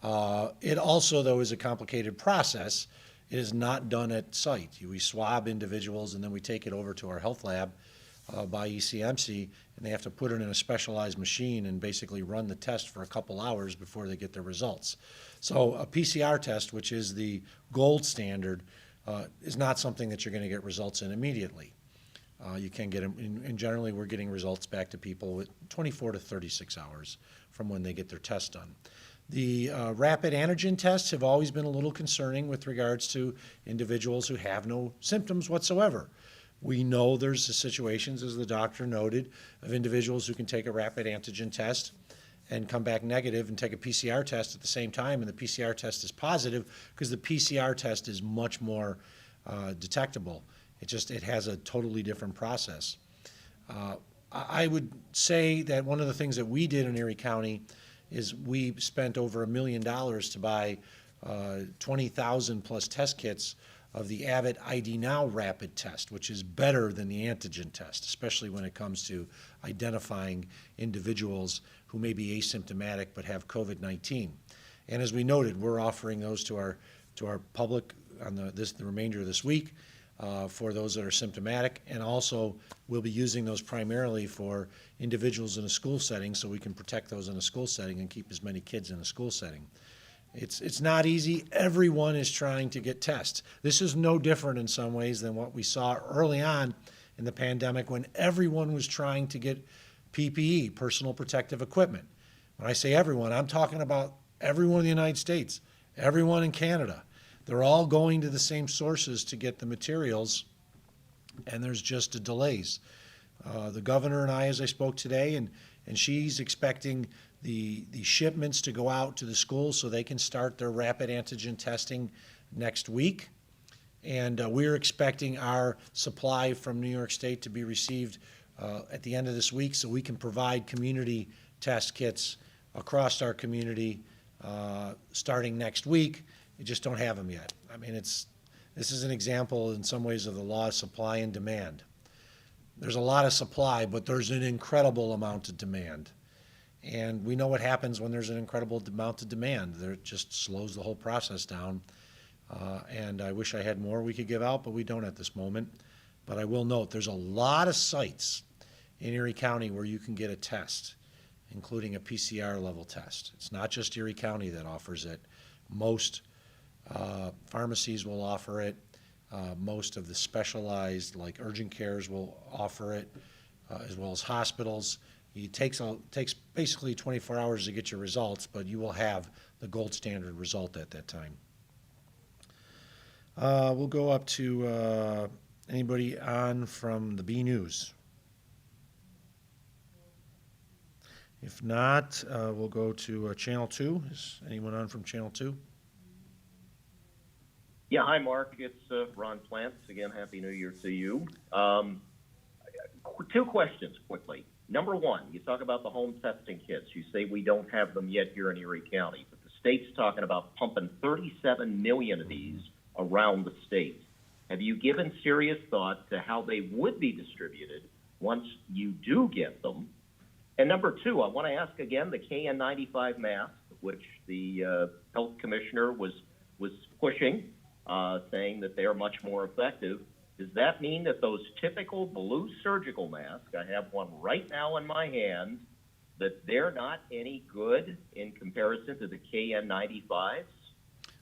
It also, though, is a complicated process. It is not done at site. We swab individuals and then we take it over to our health lab by ECMC, and they have to put it in a specialized machine and basically run the test for a couple hours before they get their results. So a PCR test, which is the gold standard, is not something that you're going to get results in immediately. You can get them, and generally we're getting results back to people with 24 to 36 hours from when they get their test done. The rapid antigen tests have always been a little concerning with regards to individuals who have no symptoms whatsoever. We know there's the situations, as the doctor noted, of individuals who can take a rapid antigen test and come back negative and take a PCR test at the same time, and the PCR test is positive because the PCR test is much more detectable. It has a totally different process. I would say that one of the things that we did in Erie County is we spent over $1 million to buy 20,000 plus test kits of the Abbott ID Now rapid test, which is better than the antigen test, especially when it comes to identifying individuals who may be asymptomatic but have COVID-19. And as we noted, we're offering those to our public on the remainder of this week for those that are symptomatic, and also we'll be using those primarily for individuals in a school setting, so we can protect those in a school setting and keep as many kids in a school setting. It's not easy. Everyone is trying to get tests. This is no different in some ways than what we saw early on in the pandemic, when everyone was trying to get PPE, personal protective equipment. When I say everyone, I'm talking about everyone in the United States, everyone in Canada. They're all going to the same sources to get the materials, and there's just delays. The governor and I, as I spoke today, and she's expecting the shipments to go out to the schools so they can start their rapid antigen testing next week. And we're expecting our supply from New York State to be received at the end of this week, so we can provide community test kits across our community starting next week. You just don't have them yet. I mean, this is an example in some ways of the law of supply and demand. There's a lot of supply, but there's an incredible amount of demand. And we know what happens when there's an incredible amount of demand. It just slows the whole process down. And I wish I had more we could give out, but we don't at this moment. But I will note, there's a lot of sites in Erie County where you can get a test, including a PCR level test. It's not just Erie County that offers it. Most pharmacies will offer it. Most of the specialized, like urgent cares, will offer it, as well as hospitals. It takes basically 24 hours to get your results, but you will have the gold standard result at that time. We'll go up to anybody on from the B News. If not, we'll go to Channel 2. Is anyone on from Channel 2? Yeah, hi, Mark. It's Ron Plants. Again, Happy New Year to you. Two questions quickly. Number one, you talk about the home testing kits. You say we don't have them yet here in Erie County, but the state's talking about pumping 37 million of these around the state. Have you given serious thought to how they would be distributed once you do get them? And number two, I want to ask again, the KN95 mask, which the health commissioner was pushing, saying that they are much more effective. Does that mean that those typical blue surgical masks, I have one right now in my hand, that they're not any good in comparison to the KN95s?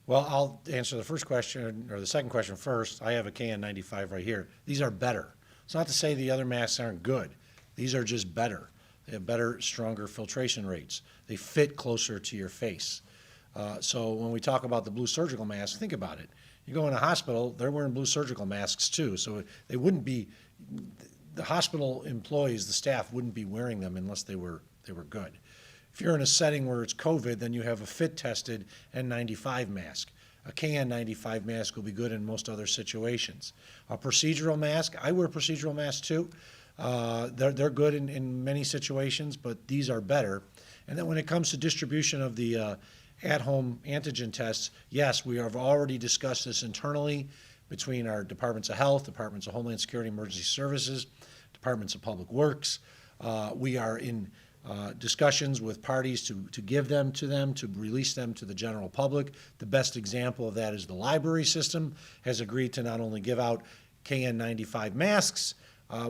Well, I'll answer the first question, or the second question first. I have a KN95 right here. These are better. It's not to say the other masks aren't good. These are just better. They have better, stronger filtration rates. They fit closer to your face. So when we talk about the blue surgical mask, think about it. You go in a hospital, they're wearing blue surgical masks too. So they wouldn't be, the hospital employees, the staff wouldn't be wearing them unless they were good. If you're in a setting where it's COVID, then you have a fit-tested N95 mask. A KN95 mask will be good in most other situations. A procedural mask, I wear procedural masks too. They're good in many situations, but these are better. And then when it comes to distribution of the at-home antigen tests, yes, we have already discussed this internally between our departments of health, departments of Homeland Security, Emergency Services, departments of Public Works. We are in discussions with parties to give them to them, to release them to the general public. The best example of that is the library system has agreed to not only give out KN95 masks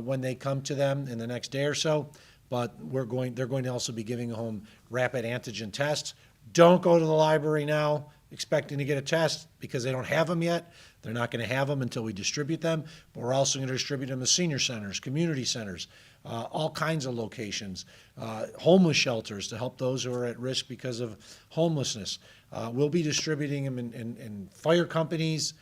when they come to them in the next day or so, but they're going to also be giving home rapid antigen tests. Don't go to the library now expecting to get a test because they don't have them yet. They're not going to have them until we distribute them, but we're also going to distribute them to senior centers, community centers, all kinds of locations, homeless shelters to help those who are at risk because of homelessness. We'll be distributing them in fire companies.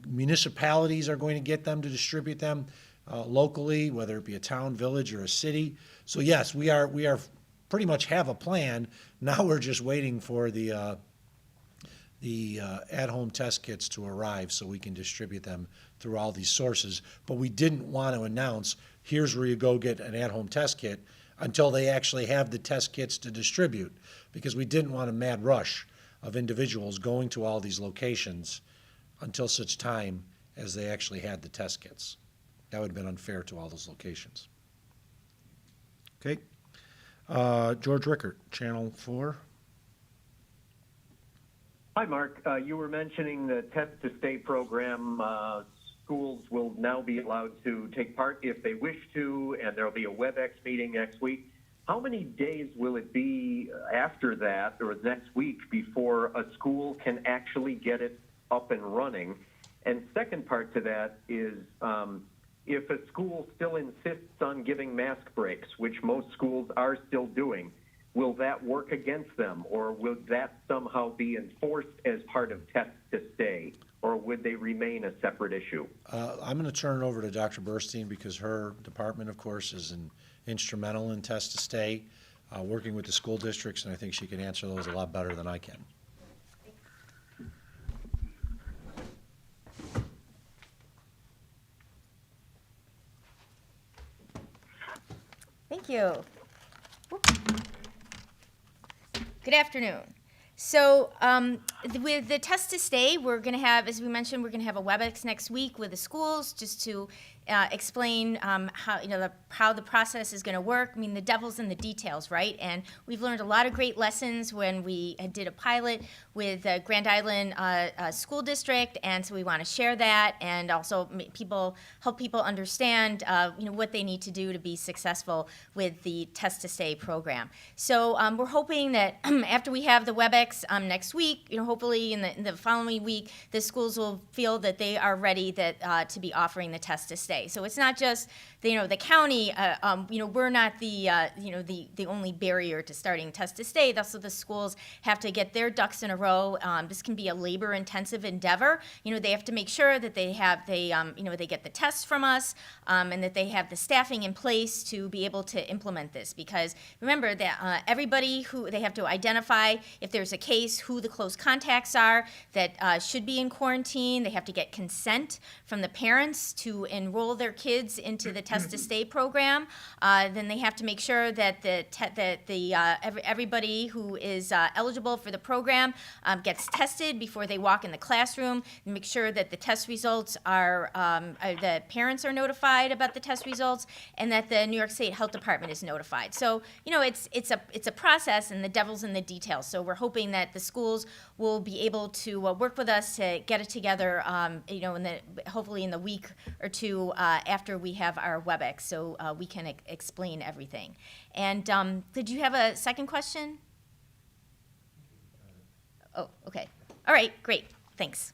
Municipalities are going to get them to distribute them locally, whether it be a town, village, or a city. So yes, we are pretty much have a plan. Now we're just waiting for the at-home test kits to arrive so we can distribute them through all these sources. But we didn't want to announce, here's where you go get an at-home test kit until they actually have the test kits to distribute, because we didn't want a mad rush of individuals going to all these locations until such time as they actually had the test kits. That would have been unfair to all those locations. Okay. George Rickert, Channel 4. Hi, Mark. You were mentioning the Test to Stay program. Schools will now be allowed to take part if they wish to, and there will be a WebEx meeting next week. How many days will it be after that or next week before a school can actually get it up and running? And second part to that is if a school still insists on giving mask breaks, which most schools are still doing, will that work against them, or will that somehow be enforced as part of Test to Stay, or would they remain a separate issue? I'm going to turn it over to Dr. Burstein because her department, of course, is instrumental in Test to Stay, working with the school districts, and I think she can answer those a lot better than I can. Thank you. Good afternoon. So with the Test to Stay, we're going to have, as we mentioned, we're going to have a WebEx next week with the schools just to explain how how the process is going to work. I mean, the devil's in the details, right? And we've learned a lot of great lessons when we did a pilot with Grand Island School District, and so we want to share that and also help people understand what they need to do to be successful with the Test to Stay program. So we're hoping that after we have the WebEx next week, hopefully in the following week, the schools will feel that they are ready to be offering the Test to Stay. So it's not just the county. We're not the only barrier to starting Test to Stay. Also, the schools have to get their ducks in a row. This can be a labor-intensive endeavor. They have to make sure that they get the tests from us, and that they have the staffing in place to be able to implement this. Because remember that everybody they have to identify if there's a case, who the close contacts are that should be in quarantine. They have to get consent from the parents to enroll their kids into the Test to Stay program. Then they have to make sure that everybody who is eligible for the program gets tested before they walk in the classroom. And make sure that the test results are the parents are notified about the test results, and that the New York State Health Department is notified. So it's a process, and the devil's in the details. So we're hoping that the schools will be able to work with us to get it together. Hopefully in the week or two after we have our WebEx, so we can explain everything. And did you have a second question? Oh, okay. All right, great. Thanks.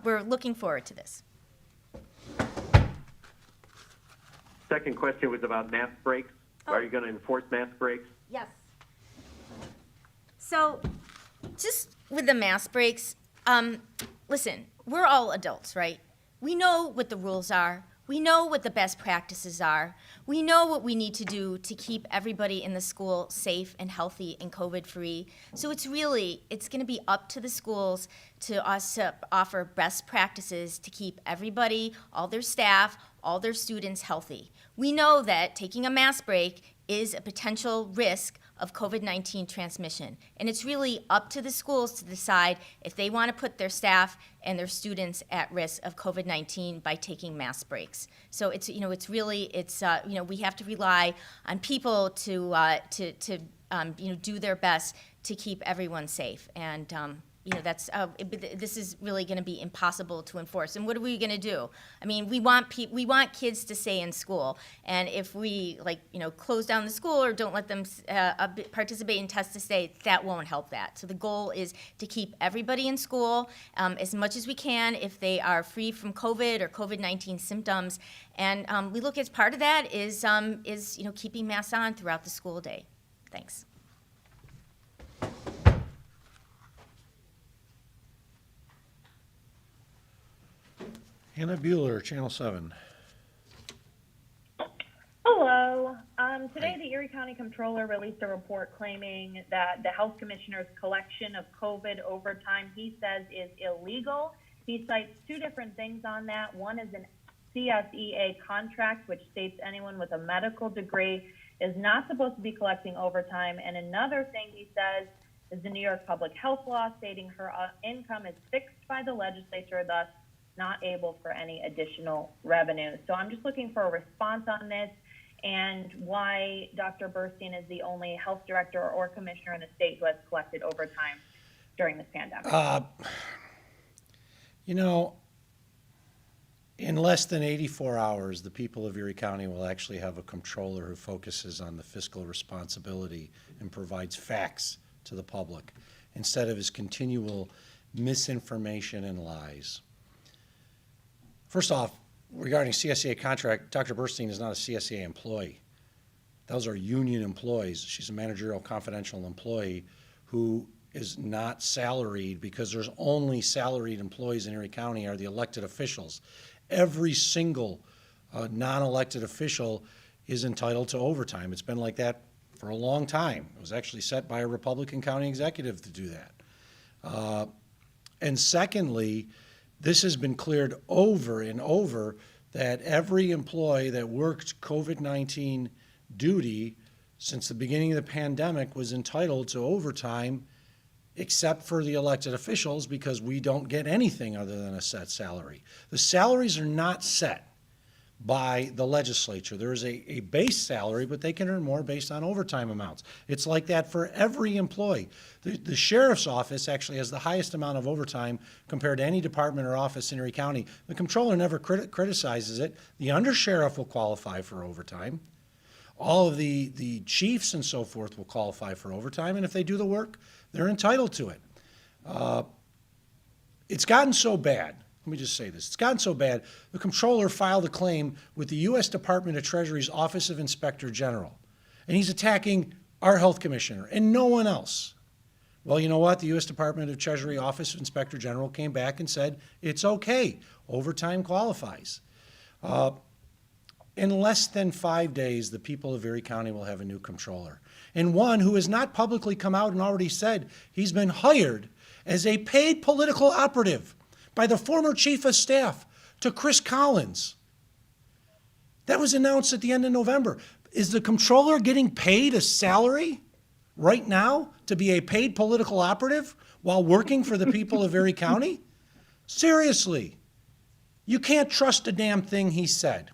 We're looking forward to this. Second question was about mask breaks. Are you going to enforce mask breaks? Yes. So, just with the mask breaks, listen, we're all adults, right? We know what the rules are. We know what the best practices are. We know what we need to do to keep everybody in the school safe and healthy and COVID-free. So it's going to be up to the schools to offer best practices to keep everybody, all their staff, all their students healthy. We know that taking a mask break is a potential risk of COVID-19 transmission. And it's really up to the schools to decide if they want to put their staff and their students at risk of COVID-19 by taking mask breaks. So we have to rely on people to do their best to keep everyone safe. And this is really going to be impossible to enforce. And what are we going to do? I mean, we want kids to stay in school, and if we close down the school or don't let them participate in Test to Stay, that won't help that. So the goal is to keep everybody in school as much as we can if they are free from COVID or COVID-19 symptoms. And we look as part of that is keeping masks on throughout the school day. Thanks. Hannah Bueller, Channel 7. Hello. Today, the Erie County Comptroller released a report claiming that the Health Commissioner's collection of COVID overtime, he says, is illegal. He cites two different things on that. One is an CSEA contract, which states anyone with a medical degree is not supposed to be collecting overtime. And another thing he says is the New York Public Health Law, stating her income is fixed by the legislature, thus not able for any additional revenue. So I'm just looking for a response on this and why Dr. Burstein is the only health director or commissioner in the state who has collected overtime during this pandemic. In less than 84 hours, the people of Erie County will actually have a comptroller who focuses on the fiscal responsibility and provides facts to the public instead of his continual misinformation and lies. First off, regarding CSEA contract, Dr. Burstein is not a CSEA employee. Those are union employees. She's a managerial confidential employee who is not salaried, because there's only salaried employees in Erie County are the elected officials. Every single non-elected official is entitled to overtime. It's been like that for a long time. It was actually set by a Republican county executive to do that. And secondly, this has been cleared over and over that every employee that worked COVID-19 duty since the beginning of the pandemic was entitled to overtime, except for the elected officials, because we don't get anything other than a set salary. The salaries are not set. by the legislature. There is a base salary, but they can earn more based on overtime amounts. It's like that for every employee. The sheriff's office actually has the highest amount of overtime compared to any department or office in Erie County. The comptroller never criticizes it. The undersheriff will qualify for overtime. All of the chiefs and so forth will qualify for overtime, and if they do the work, they're entitled to it. It's gotten so bad. Let me just say this. It's gotten so bad, the comptroller filed a claim with the U.S. Department of Treasury's Office of Inspector General, and he's attacking our health commissioner and no one else. Well, you know what? The U.S. Department of Treasury Office of Inspector General came back and said, it's okay. Overtime qualifies. In less than 5 days, the people of Erie County will have a new comptroller, and one who has not publicly come out and already said he's been hired as a paid political operative by the former chief of staff to Chris Collins. That was announced at the end of November. Is the comptroller getting paid a salary right now to be a paid political operative while working for the people of Erie County? Seriously, you can't trust a damn thing he said.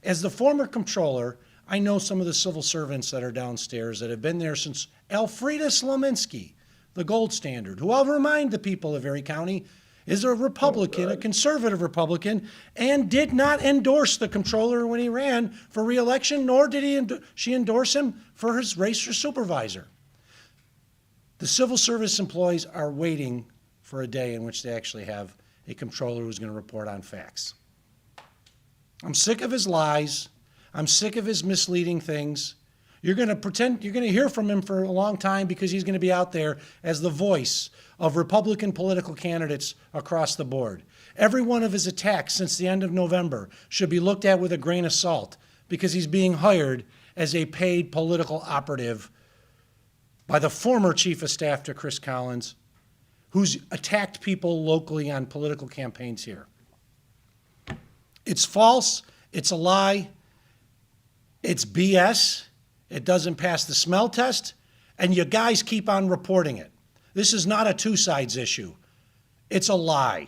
As the former comptroller, I know some of the civil servants that are downstairs that have been there since Elfrida Slominski, the gold standard, who I'll remind the people of Erie County is a Republican, a conservative Republican, and did not endorse the comptroller when he ran for re-election, nor did she endorse him for his race for supervisor. The civil service employees are waiting for a day in which they actually have a comptroller who's going to report on facts. I'm sick of his lies. I'm sick of his misleading things. You're going to hear from him for a long time because he's going to be out there as the voice of Republican political candidates across the board. Every one of his attacks since the end of November should be looked at with a grain of salt because he's being hired as a paid political operative by the former chief of staff to Chris Collins, who's attacked people locally on political campaigns here. It's false. It's a lie. It's BS. It doesn't pass the smell test, and you guys keep on reporting it. This is not a two sides issue. It's a lie.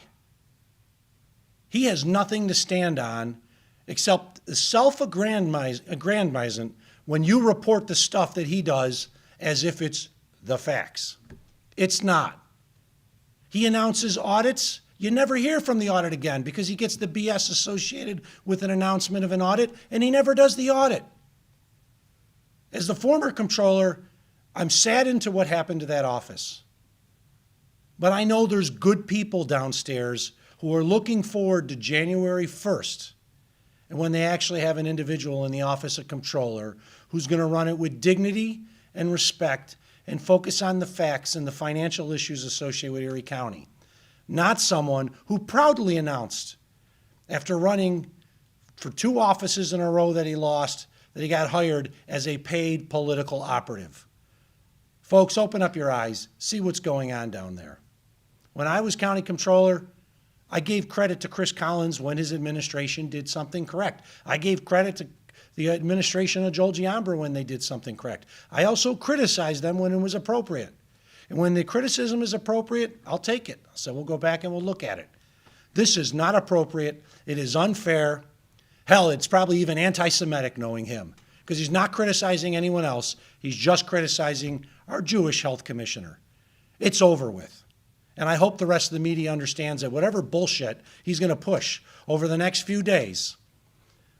He has nothing to stand on except self-aggrandizement when you report the stuff that he does as if it's the facts. It's not. He announces audits. You never hear from the audit again because he gets the BS associated with an announcement of an audit, and he never does the audit. As the former comptroller, I'm saddened to what happened to that office. But I know there's good people downstairs who are looking forward to January 1st, and when they actually have an individual in the office of comptroller who's going to run it with dignity and respect and focus on the facts and the financial issues associated with Erie County. Not someone who proudly announced, after running for 2 offices in a row that he lost, that he got hired as a paid political operative. Folks, open up your eyes. See what's going on down there. When I was county comptroller, I gave credit to Chris Collins when his administration did something correct. I gave credit to the administration of Joel Giambra when they did something correct. I also criticized them when it was appropriate. And when the criticism is appropriate, I'll take it. So we'll go back and we'll look at it. This is not appropriate. It is unfair. Hell, it's probably even anti-Semitic knowing him because he's not criticizing anyone else. He's just criticizing our Jewish health commissioner. It's over with. And I hope the rest of the media understands that whatever bullshit he's going to push over the next few days,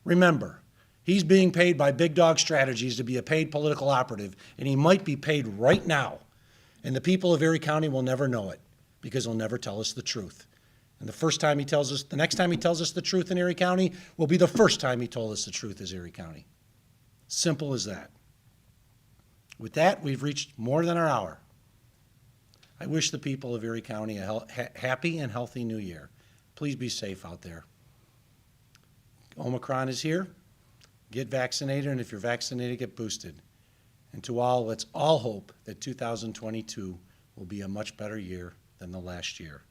remember, he's being paid by Big Dog Strategies to be a paid political operative, and he might be paid right now. And the people of Erie County will never know it because he'll never tell us the truth. And the next time he tells us the truth in Erie County will be the first time he told us the truth as Erie County. Simple as that. With that, we've reached more than our hour. I wish the people of Erie County a happy and healthy new year. Please be safe out there. Omicron is here. Get vaccinated, and if you're vaccinated, get boosted. And to all, let's all hope that 2022 will be a much better year than the last year.